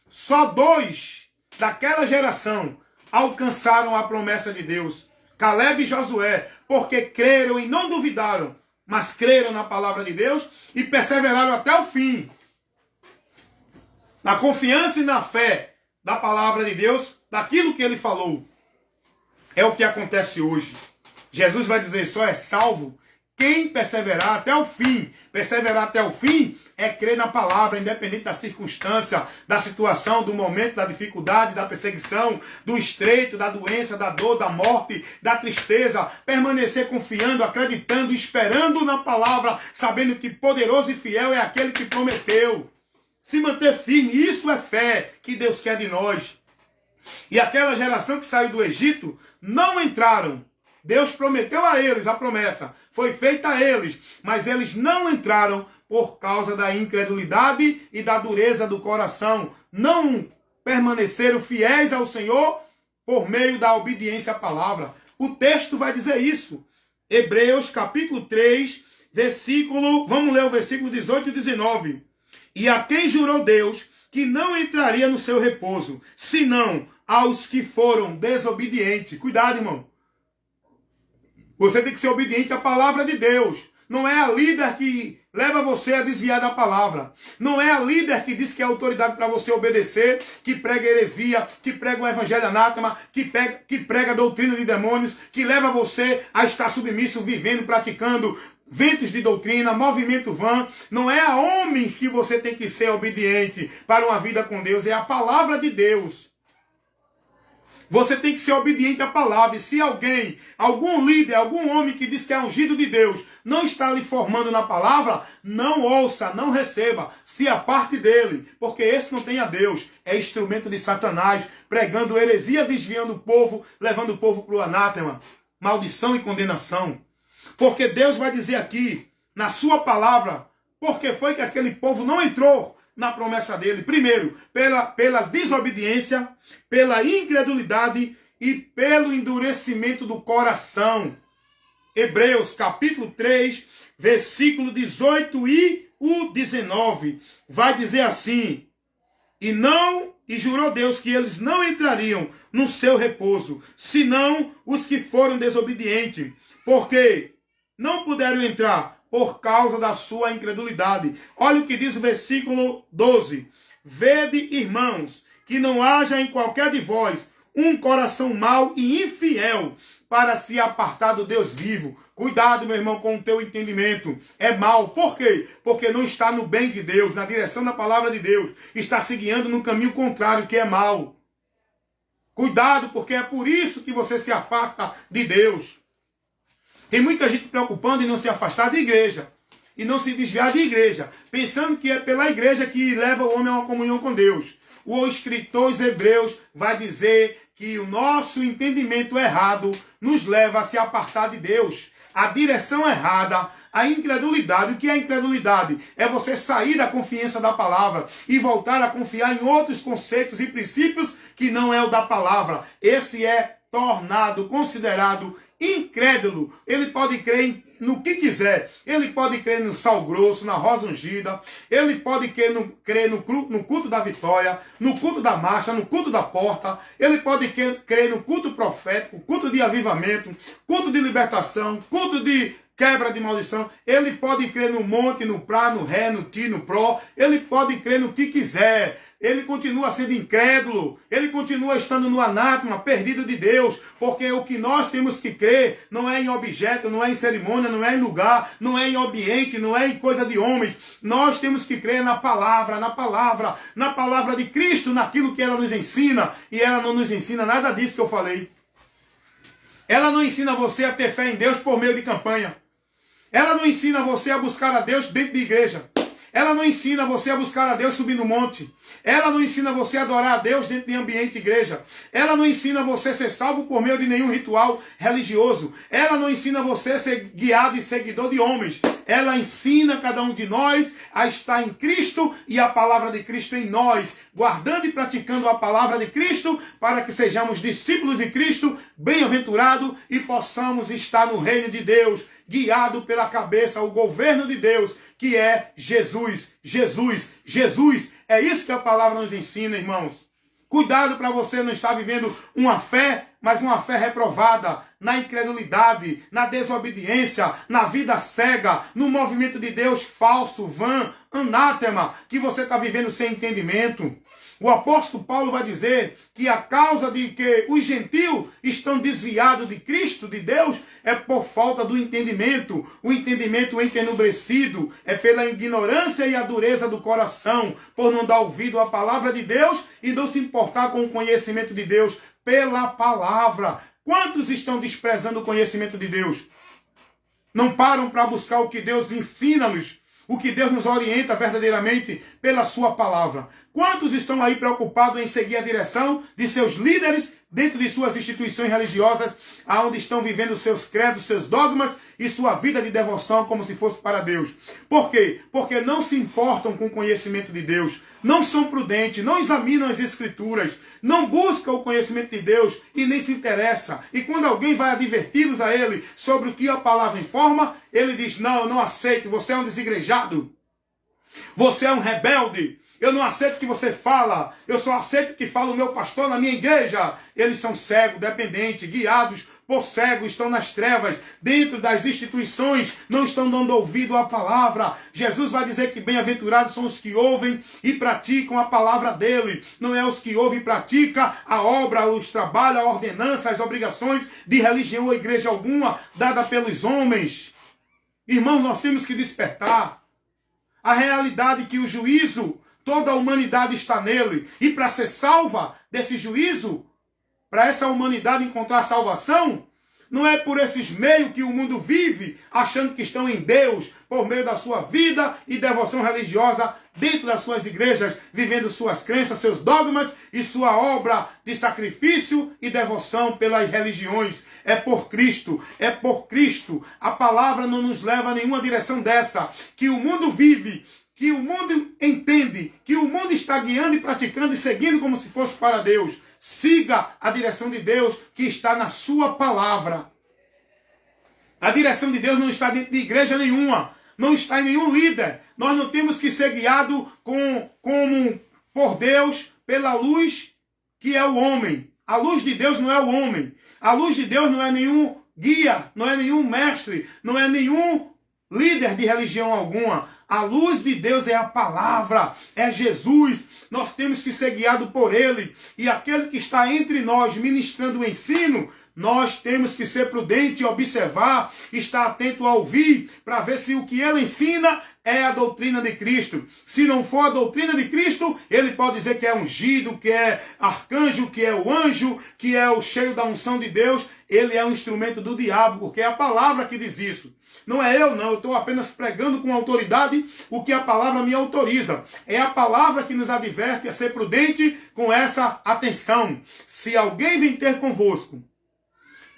Speaker 1: só 2 daquela geração alcançaram a promessa de Deus. Caleb e Josué, porque creram e não duvidaram, mas creram na palavra de Deus e perseveraram até o fim. Na confiança e na fé da palavra de Deus, daquilo que ele falou. É o que acontece hoje. Jesus vai dizer, só é salvo quem perseverar até o fim. Perseverar até o fim é crer na palavra, independente da circunstância, da situação, do momento, da dificuldade, da perseguição, do estreito, da doença, da dor, da morte, da tristeza. Permanecer confiando, acreditando, esperando na palavra, sabendo que poderoso e fiel é aquele que prometeu. Se manter firme, isso é fé que Deus quer de nós. E aquela geração que saiu do Egito não entraram. Deus prometeu a eles a promessa. Foi feita a eles. Mas eles não entraram por causa da incredulidade e da dureza do coração. Não permaneceram fiéis ao Senhor por meio da obediência à palavra. O texto vai dizer isso. Hebreus capítulo 3, versículo... Vamos ler o versículo 18 e 19. E a quem jurou Deus que não entraria no seu repouso, senão aos que foram desobedientes. Cuidado, irmão. Você tem que ser obediente à palavra de Deus. Não é a líder que leva você a desviar da palavra. Não é a líder que diz que é autoridade para você obedecer, que prega heresia, que prega o evangelho anátema, que prega a doutrina de demônios, que leva você a estar submisso, vivendo, praticando ventos de doutrina, movimento vã. Não é a homem que você tem que ser obediente para uma vida com Deus, é a palavra de Deus. Você tem que ser obediente à palavra. E se alguém, algum líder, algum homem que diz que é ungido de Deus, não está lhe formando na palavra, não ouça, não receba. Se aparte dele, porque esse não tem a Deus. É instrumento de Satanás, pregando heresia, desviando o povo, levando o povo para o anátema. Maldição e condenação. Porque Deus vai dizer aqui, na sua palavra, porque foi que aquele povo não entrou na promessa dele. Primeiro, pela desobediência, pela incredulidade e pelo endurecimento do coração. Hebreus capítulo 3, versículo 18 e o 19. Vai dizer assim: E jurou Deus que eles não entrariam no seu repouso, senão os que foram desobedientes, porque não puderam entrar por causa da sua incredulidade. Olha o que diz o versículo 12. Vede, irmãos, que não haja em qualquer de vós um coração mau e infiel para se apartar do Deus vivo. Cuidado, meu irmão, com o teu entendimento. É mau. Por quê? Porque não está no bem de Deus, na direção da palavra de Deus. Está se guiando no caminho contrário, que é mau. Cuidado, porque é por isso que você se afasta de Deus. Tem muita gente preocupando em não se afastar da igreja. e não se desviar de igreja, pensando que é pela igreja que leva o homem a uma comunhão com Deus. O escritor aos Hebreus vai dizer que o nosso entendimento errado nos leva a se apartar de Deus. A direção errada, a incredulidade. O que é incredulidade? É você sair da confiança da palavra e voltar a confiar em outros conceitos e princípios que não é o da palavra. Esse é tornado, considerado incrédulo. Ele pode crer no que quiser. Ele pode crer no sal grosso, na rosa ungida. Ele pode crer no culto da vitória, no culto da marcha, no culto da porta. Ele pode crer no culto profético, culto de avivamento, culto de libertação, culto de quebra de maldição. Ele pode crer no monte, no pra, no ré, no ti, no pró. Ele pode crer no que quiser. Ele continua sendo incrédulo. Ele continua estando no anátema, perdido de Deus. Porque o que nós temos que crer não é em objeto, não é em cerimônia, não é em lugar, não é em ambiente, não é em coisa de homens. Nós temos que crer na palavra, na palavra de Cristo, naquilo que ela nos ensina. E ela não nos ensina nada disso que eu falei. Ela não ensina você a ter fé em Deus por meio de campanha. Ela não ensina você a buscar a Deus dentro de igreja. Ela não ensina você a buscar a Deus subindo no monte. Ela não ensina você a adorar a Deus dentro de ambiente de igreja. Ela não ensina você a ser salvo por meio de nenhum ritual religioso. Ela não ensina você a ser guiado e seguidor de homens. Ela ensina cada um de nós a estar em Cristo e a palavra de Cristo em nós, guardando e praticando a palavra de Cristo, para que sejamos discípulos de Cristo, bem-aventurados e possamos estar no reino de Deus, guiado pela cabeça, o governo de Deus, que é Jesus, Jesus, Jesus. É isso que a palavra nos ensina, irmãos. Cuidado para você não estar vivendo uma fé, mas uma fé reprovada, na incredulidade, na desobediência, na vida cega, no movimento de Deus falso, vã, anátema, que você está vivendo sem entendimento. O apóstolo Paulo vai dizer que a causa de que os gentios estão desviados de Cristo, de Deus, é por falta do entendimento. O entendimento entenebrecido é pela ignorância e a dureza do coração, por não dar ouvido à palavra de Deus e não se importar com o conhecimento de Deus pela palavra. Quantos estão desprezando o conhecimento de Deus? Não param para buscar o que Deus ensina-nos, o que Deus nos orienta verdadeiramente pela sua palavra. Quantos estão aí preocupados em seguir a direção de seus líderes dentro de suas instituições religiosas, aonde estão vivendo seus credos, seus dogmas e sua vida de devoção como se fosse para Deus? Por quê? Porque não se importam com o conhecimento de Deus, não são prudentes, não examinam as Escrituras, não buscam o conhecimento de Deus e nem se interessa. E quando alguém vai adverti-los a ele sobre o que a palavra informa, ele diz: não, eu não aceito, você é um desigrejado, você é um rebelde. Eu não aceito o que você fala. Eu só aceito o que fala o meu pastor na minha igreja. Eles são cegos, dependentes, guiados por cegos, estão nas trevas, dentro das instituições, não estão dando ouvido à palavra. Jesus vai dizer que bem-aventurados são os que ouvem e praticam a palavra dele. Não é os que ouvem e praticam a obra, os trabalhos, a ordenança, as obrigações de religião ou igreja alguma dada pelos homens. Irmãos, nós temos que despertar a realidade que o juízo, toda a humanidade está nele. E para ser salva desse juízo, para essa humanidade encontrar salvação, não é por esses meios que o mundo vive, achando que estão em Deus, por meio da sua vida e devoção religiosa, dentro das suas igrejas, vivendo suas crenças, seus dogmas e sua obra de sacrifício e devoção pelas religiões. É por Cristo, é por Cristo. A palavra não nos leva a nenhuma direção dessa, que o mundo vive, que o mundo entende, que o mundo está guiando e praticando e seguindo como se fosse para Deus. Siga a direção de Deus que está na sua palavra. A direção de Deus não está dentro de igreja nenhuma, não está em nenhum líder. Nós não temos que ser guiados por Deus pela luz que é o homem. A luz de Deus não é o homem. A luz de Deus não é nenhum guia, não é nenhum mestre, não é nenhum líder de religião alguma. A luz de Deus é a palavra, é Jesus. Nós temos que ser guiados por ele. E aquele que está entre nós ministrando o ensino, nós temos que ser prudente, observar, estar atento a ouvir, para ver se o que ele ensina é a doutrina de Cristo. Se não for a doutrina de Cristo, ele pode dizer que é ungido, que é arcanjo, que é o anjo, que é o cheio da unção de Deus. Ele é um instrumento do diabo, porque é a palavra que diz isso. Não é eu, não. Eu estou apenas pregando com autoridade o que a palavra me autoriza. É a palavra que nos adverte a ser prudente com essa atenção. Se alguém vem ter convosco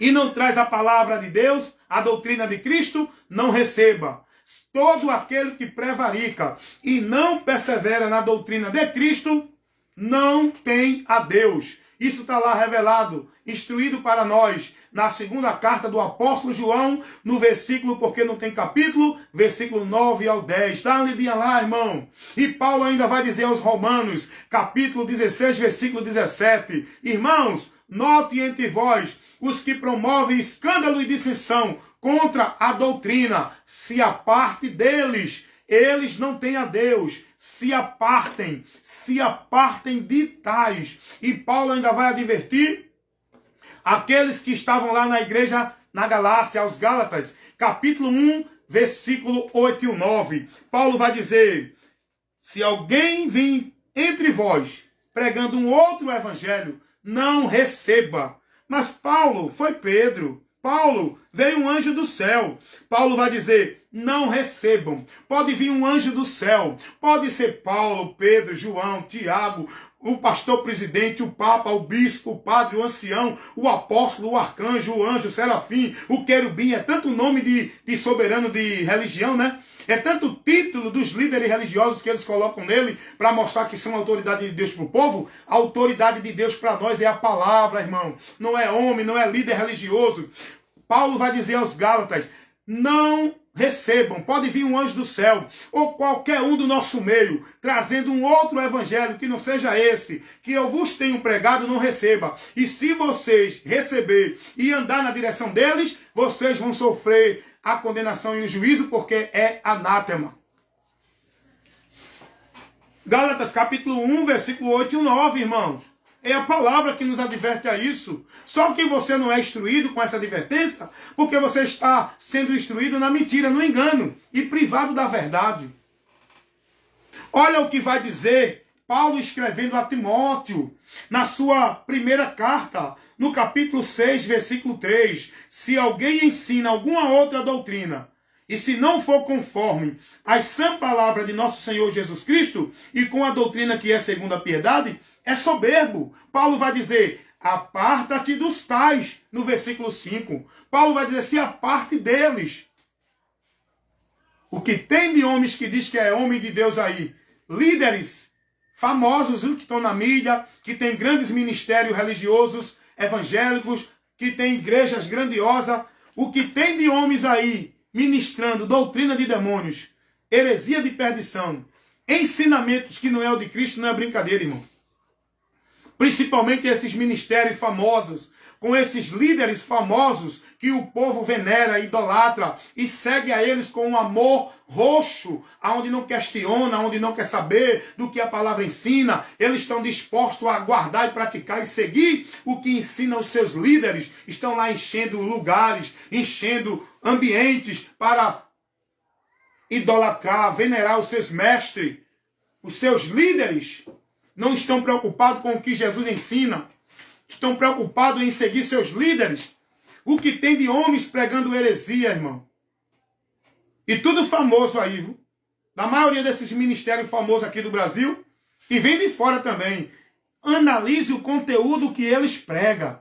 Speaker 1: e não traz a palavra de Deus, a doutrina de Cristo, não receba. Todo aquele que prevarica e não persevera na doutrina de Cristo, não tem a Deus. Isso está lá revelado, instruído para nós, na segunda carta do apóstolo João, no versículo, porque não tem capítulo, versículo 9 ao 10. Dá uma lidinha lá, irmão. E Paulo ainda vai dizer aos Romanos, capítulo 16, versículo 17. Irmãos, note entre vós os que promovem escândalo e dissensão contra a doutrina, se aparte deles. Eles não têm a Deus. Se apartem de tais. E Paulo ainda vai advertir aqueles que estavam lá na igreja na Galácia, aos Gálatas, capítulo 1, versículo 8 e 9. Paulo vai dizer, se alguém vir entre vós pregando um outro evangelho, não receba. Mas Paulo foi Pedro. Paulo, veio um anjo do céu. Paulo vai dizer, não recebam. Pode vir um anjo do céu. Pode ser Paulo, Pedro, João, Tiago, o pastor presidente, o papa, o bispo, o padre, o ancião, o apóstolo, o arcanjo, o anjo, o serafim, o querubim. É tanto nome de soberano de religião, né? É tanto o título dos líderes religiosos que eles colocam nele para mostrar que são autoridade de Deus para o povo. A autoridade de Deus para nós é a palavra, irmão. Não é homem, não é líder religioso. Paulo vai dizer aos Gálatas, não recebam. Pode vir um anjo do céu ou qualquer um do nosso meio trazendo um outro evangelho que não seja esse que eu vos tenho pregado, não receba. E se vocês receber e andar na direção deles, vocês vão sofrer a condenação e o juízo, porque é anátema. Gálatas capítulo 1, versículo 8 e 9, irmãos. É a palavra que nos adverte a isso. Só que você não é instruído com essa advertência, porque você está sendo instruído na mentira, no engano, e privado da verdade. Olha o que vai dizer Paulo escrevendo a Timóteo, na sua primeira carta, no capítulo 6, versículo 3. Se alguém ensina alguma outra doutrina, e se não for conforme a sã palavra de nosso Senhor Jesus Cristo, e com a doutrina que é segundo a piedade, é soberbo. Paulo vai dizer, aparta-te dos tais, no versículo 5. Paulo vai dizer, se aparte deles. O que tem de homens que diz que é homem de Deus aí, líderes famosos, que estão na mídia, que tem grandes ministérios religiosos, evangélicos, que tem igrejas grandiosas, o que tem de homens aí ministrando doutrina de demônios, heresia de perdição, ensinamentos que não é o de Cristo, não é brincadeira, irmão. Principalmente esses ministérios famosos, com esses líderes famosos que o povo venera, idolatra e segue a eles com um amor roxo, aonde não questiona, aonde não quer saber do que a palavra ensina. Eles estão dispostos a guardar e praticar e seguir o que ensinam os seus líderes. Estão lá enchendo lugares, enchendo ambientes para idolatrar, venerar os seus mestres, os seus líderes. Não estão preocupados com o que Jesus ensina. Estão preocupados em seguir seus líderes. O que tem de homens pregando heresia, irmão. E tudo famoso aí, viu? Da maioria desses ministérios famosos aqui do Brasil. E vem de fora também. Analise o conteúdo que eles pregam.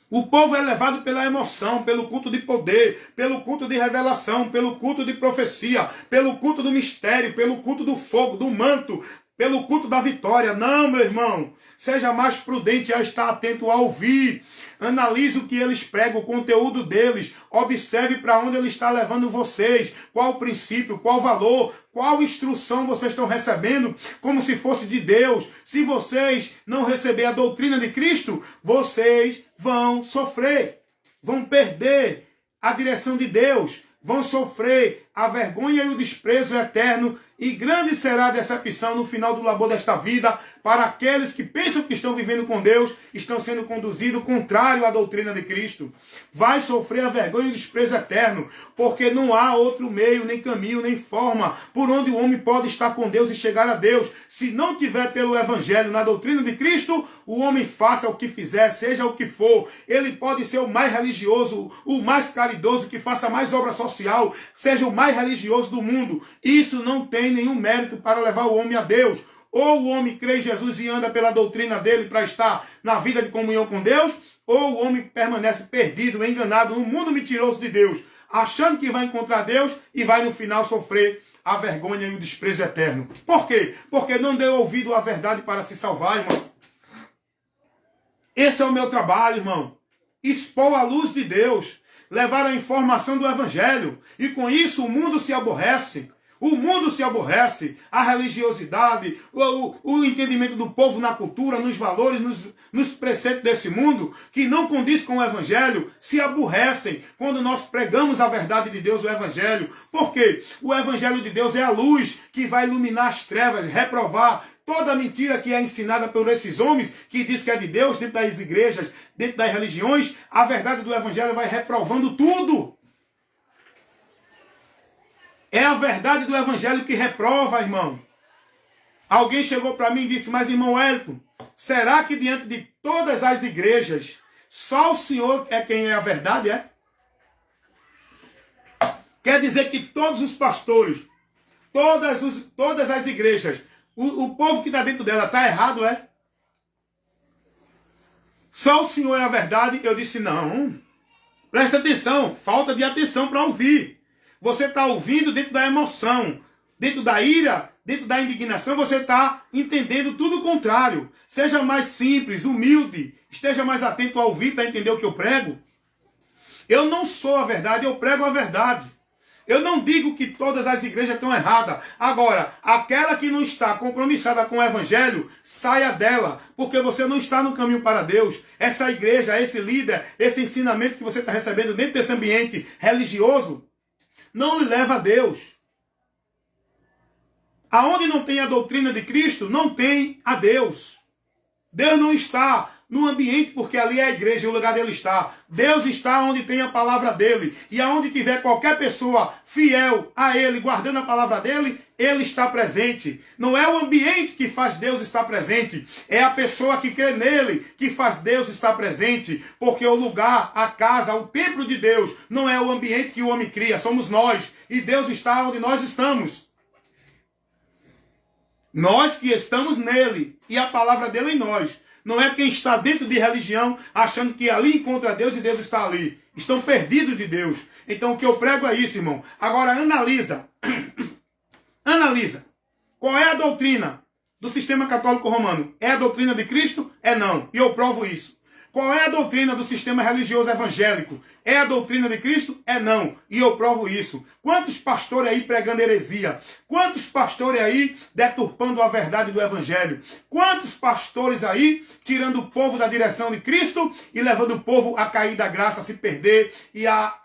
Speaker 1: O povo é levado pela emoção, pelo culto de poder, pelo culto de revelação, pelo culto de profecia, pelo culto do mistério, pelo culto do fogo, do manto, pelo culto da vitória. Não, meu irmão. Seja mais prudente a estar atento a ouvir. Analise o que eles pregam, o conteúdo deles. Observe para onde ele está levando vocês. Qual o princípio, qual o valor, qual instrução vocês estão recebendo, como se fosse de Deus. Se vocês não receberem a doutrina de Cristo, vocês vão sofrer. Vão perder a direção de Deus. Vão sofrer a vergonha e o desprezo eterno, e grande será a decepção no final do labor desta vida para aqueles que pensam que estão vivendo com Deus, estão sendo conduzidos contrário à doutrina de Cristo. Vai sofrer a vergonha e o desprezo eterno, porque não há outro meio, nem caminho, nem forma por onde o homem pode estar com Deus e chegar a Deus. Se não tiver pelo Evangelho na doutrina de Cristo, o homem faça o que fizer, seja o que for. Ele pode ser o mais religioso, o mais caridoso, que faça mais obra social, seja o mais religioso do mundo. Isso não tem nenhum mérito para levar o homem a Deus. Ou o homem crê em Jesus e anda pela doutrina dele para estar na vida de comunhão com Deus, ou o homem permanece perdido, enganado no mundo mentiroso de Deus, achando que vai encontrar Deus e vai no final sofrer a vergonha e o desprezo eterno. Por quê? Porque não deu ouvido à verdade para se salvar, irmão. Esse é o meu trabalho, irmão. Expor a luz de Deus, levar a informação do Evangelho. E com isso o mundo se aborrece. O mundo se aborrece, a religiosidade, o entendimento do povo na cultura, nos valores, nos preceitos desse mundo, que não condiz com o Evangelho, se aborrecem quando nós pregamos a verdade de Deus, o Evangelho. Por quê? O Evangelho de Deus é a luz que vai iluminar as trevas, reprovar toda a mentira que é ensinada por esses homens, que diz que é de Deus, dentro das igrejas, dentro das religiões. A verdade do Evangelho vai reprovando tudo. É a verdade do Evangelho que reprova, irmão. Alguém chegou para mim e disse, mas irmão Hélito, será que diante de todas as igrejas, só o Senhor é quem é a verdade, é? Quer dizer que todos os pastores, todas as igrejas, o povo que está dentro dela está errado, é? Só o Senhor é a verdade? Eu disse, não. Presta atenção, falta de atenção para ouvir. Você está ouvindo dentro da emoção, dentro da ira, dentro da indignação, você está entendendo tudo o contrário. Seja mais simples, humilde, esteja mais atento a ouvir para entender o que eu prego. Eu não sou a verdade, eu prego a verdade. Eu não digo que todas as igrejas estão erradas. Agora, aquela que não está compromissada com o Evangelho, saia dela, porque você não está no caminho para Deus. Essa igreja, esse líder, esse ensinamento que você está recebendo dentro desse ambiente religioso, não lhe leva a Deus. Aonde não tem a doutrina de Cristo, não tem a Deus. Deus não está no ambiente, porque ali é a igreja, o lugar dele está. Deus está onde tem a palavra dele. E aonde tiver qualquer pessoa fiel a ele, guardando a palavra dele, ele está presente. Não é o ambiente que faz Deus estar presente. É a pessoa que crê nele que faz Deus estar presente. Porque o lugar, a casa, o templo de Deus, não é o ambiente que o homem cria. Somos nós. E Deus está onde nós estamos. Nós que estamos nele. E a palavra dele em nós. Não é quem está dentro de religião achando que ali encontra Deus e Deus está ali. Estão perdidos de Deus. Então o que eu prego é isso, irmão. Agora analisa. Analisa. Qual é a doutrina do sistema católico romano? É a doutrina de Cristo? É não. E eu provo isso. Qual é a doutrina do sistema religioso evangélico? É a doutrina de Cristo? É não. E eu provo isso. Quantos pastores aí pregando heresia? Quantos pastores aí deturpando a verdade do evangelho? Quantos pastores aí tirando o povo da direção de Cristo e levando o povo a cair da graça, a se perder e a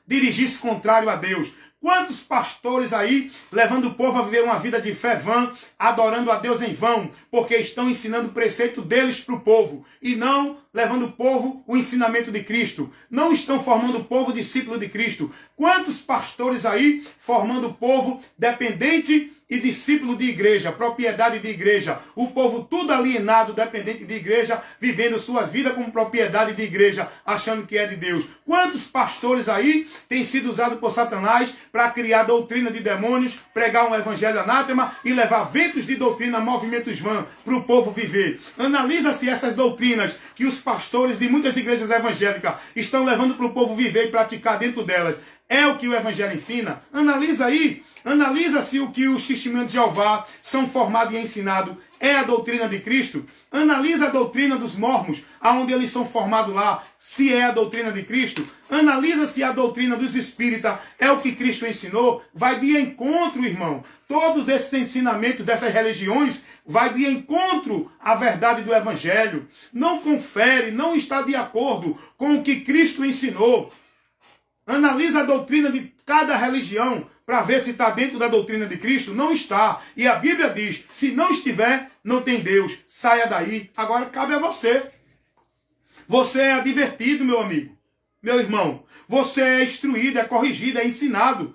Speaker 1: dirigir-se contrário a Deus? Quantos pastores aí levando o povo a viver uma vida de fé vã, adorando a Deus em vão, porque estão ensinando o preceito deles para o povo e não levando o povo o ensinamento de Cristo. Não estão formando o povo discípulo de Cristo. Quantos pastores aí formando o povo dependente e discípulo de igreja, propriedade de igreja. O povo tudo alienado, dependente de igreja, vivendo suas vidas como propriedade de igreja, achando que é de Deus. Quantos pastores aí têm sido usados por Satanás para criar doutrina de demônios, pregar um evangelho anátema e levar ventos de doutrina, movimentos vãs para o povo viver. Analisa-se essas doutrinas que os pastores de muitas igrejas evangélicas estão levando para o povo viver e praticar dentro delas. É o que o evangelho ensina? Analisa aí. Analisa-se o que os testemunhos de Jeová são formados e ensinados. É a doutrina de Cristo? Analisa a doutrina dos mormons, aonde eles são formados lá, se é a doutrina de Cristo. Analisa se a doutrina dos espíritas é o que Cristo ensinou. Vai de encontro, irmão. Todos esses ensinamentos dessas religiões vai de encontro à verdade do evangelho. Não confere, não está de acordo com o que Cristo ensinou. Analisa a doutrina cada religião para ver se está dentro da doutrina de Cristo. Não está. E a Bíblia diz, se não estiver, não tem Deus. Saia daí. Agora cabe a você. Você é advertido, meu amigo, meu irmão. Você é instruído, é corrigido, é ensinado.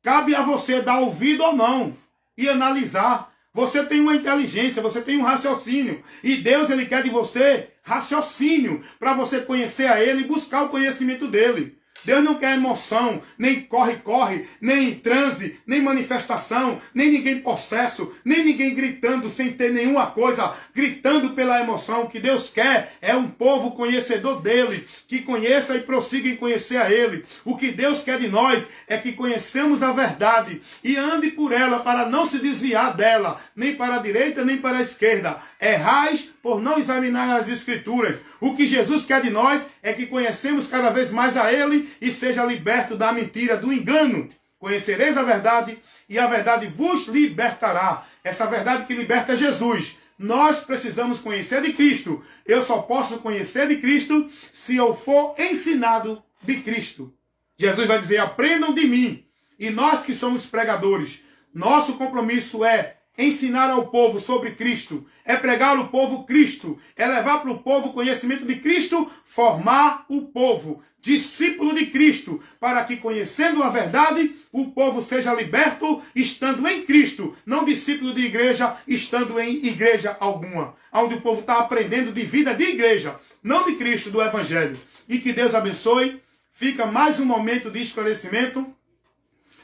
Speaker 1: Cabe a você dar ouvido ou não e analisar. Você tem uma inteligência, você tem um raciocínio. E Deus, Ele quer de você raciocínio para você conhecer a Ele e buscar o conhecimento dEle. Deus não quer emoção, nem corre-corre, nem transe, nem manifestação, nem ninguém possesso, nem ninguém gritando sem ter nenhuma coisa, gritando pela emoção. O que Deus quer é um povo conhecedor dEle, que conheça e prossiga em conhecer a Ele. O que Deus quer de nós é que conhecemos a verdade e ande por ela para não se desviar dela, nem para a direita, nem para a esquerda. Errais por não examinar as Escrituras. O que Jesus quer de nós é que conhecemos cada vez mais a Ele e seja liberto da mentira, do engano. Conhecereis a verdade e a verdade vos libertará. Essa verdade que liberta é Jesus. Nós precisamos conhecer de Cristo. Eu só posso conhecer de Cristo se eu for ensinado de Cristo. Jesus vai dizer, aprendam de mim. E nós que somos pregadores, nosso compromisso é ensinar ao povo sobre Cristo, é pregar ao povo Cristo, é levar para o povo o conhecimento de Cristo, formar o povo, discípulo de Cristo, para que conhecendo a verdade, o povo seja liberto, estando em Cristo, não discípulo de igreja, estando em igreja alguma, onde o povo está aprendendo de vida de igreja, não de Cristo, do Evangelho. E que Deus abençoe. Fica mais um momento de esclarecimento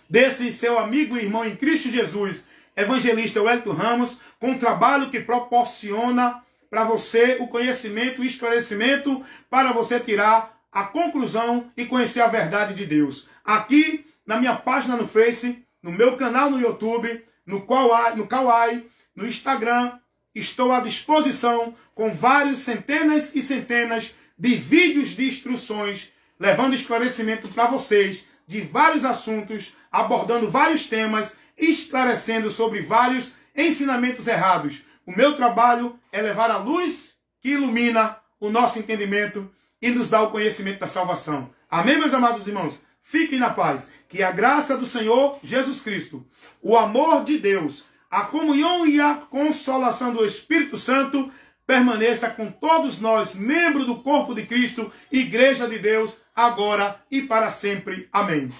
Speaker 1: desse seu amigo e irmão em Cristo Jesus, evangelista Wellington Ramos, com um trabalho que proporciona para você o conhecimento, o esclarecimento, para você tirar a conclusão e conhecer a verdade de Deus. Aqui, na minha página no Face, no meu canal no YouTube, no Kawaii, no Instagram, estou à disposição com vários centenas e centenas de vídeos de instruções, levando esclarecimento para vocês de vários assuntos, abordando vários temas, esclarecendo sobre vários ensinamentos errados. O meu trabalho é levar a luz que ilumina o nosso entendimento e nos dá o conhecimento da salvação. Amém, meus amados irmãos? Fiquem na paz. Que a graça do Senhor Jesus Cristo, o amor de Deus, a comunhão e a consolação do Espírito Santo permaneça com todos nós, membros do corpo de Cristo, Igreja de Deus, agora e para sempre. Amém.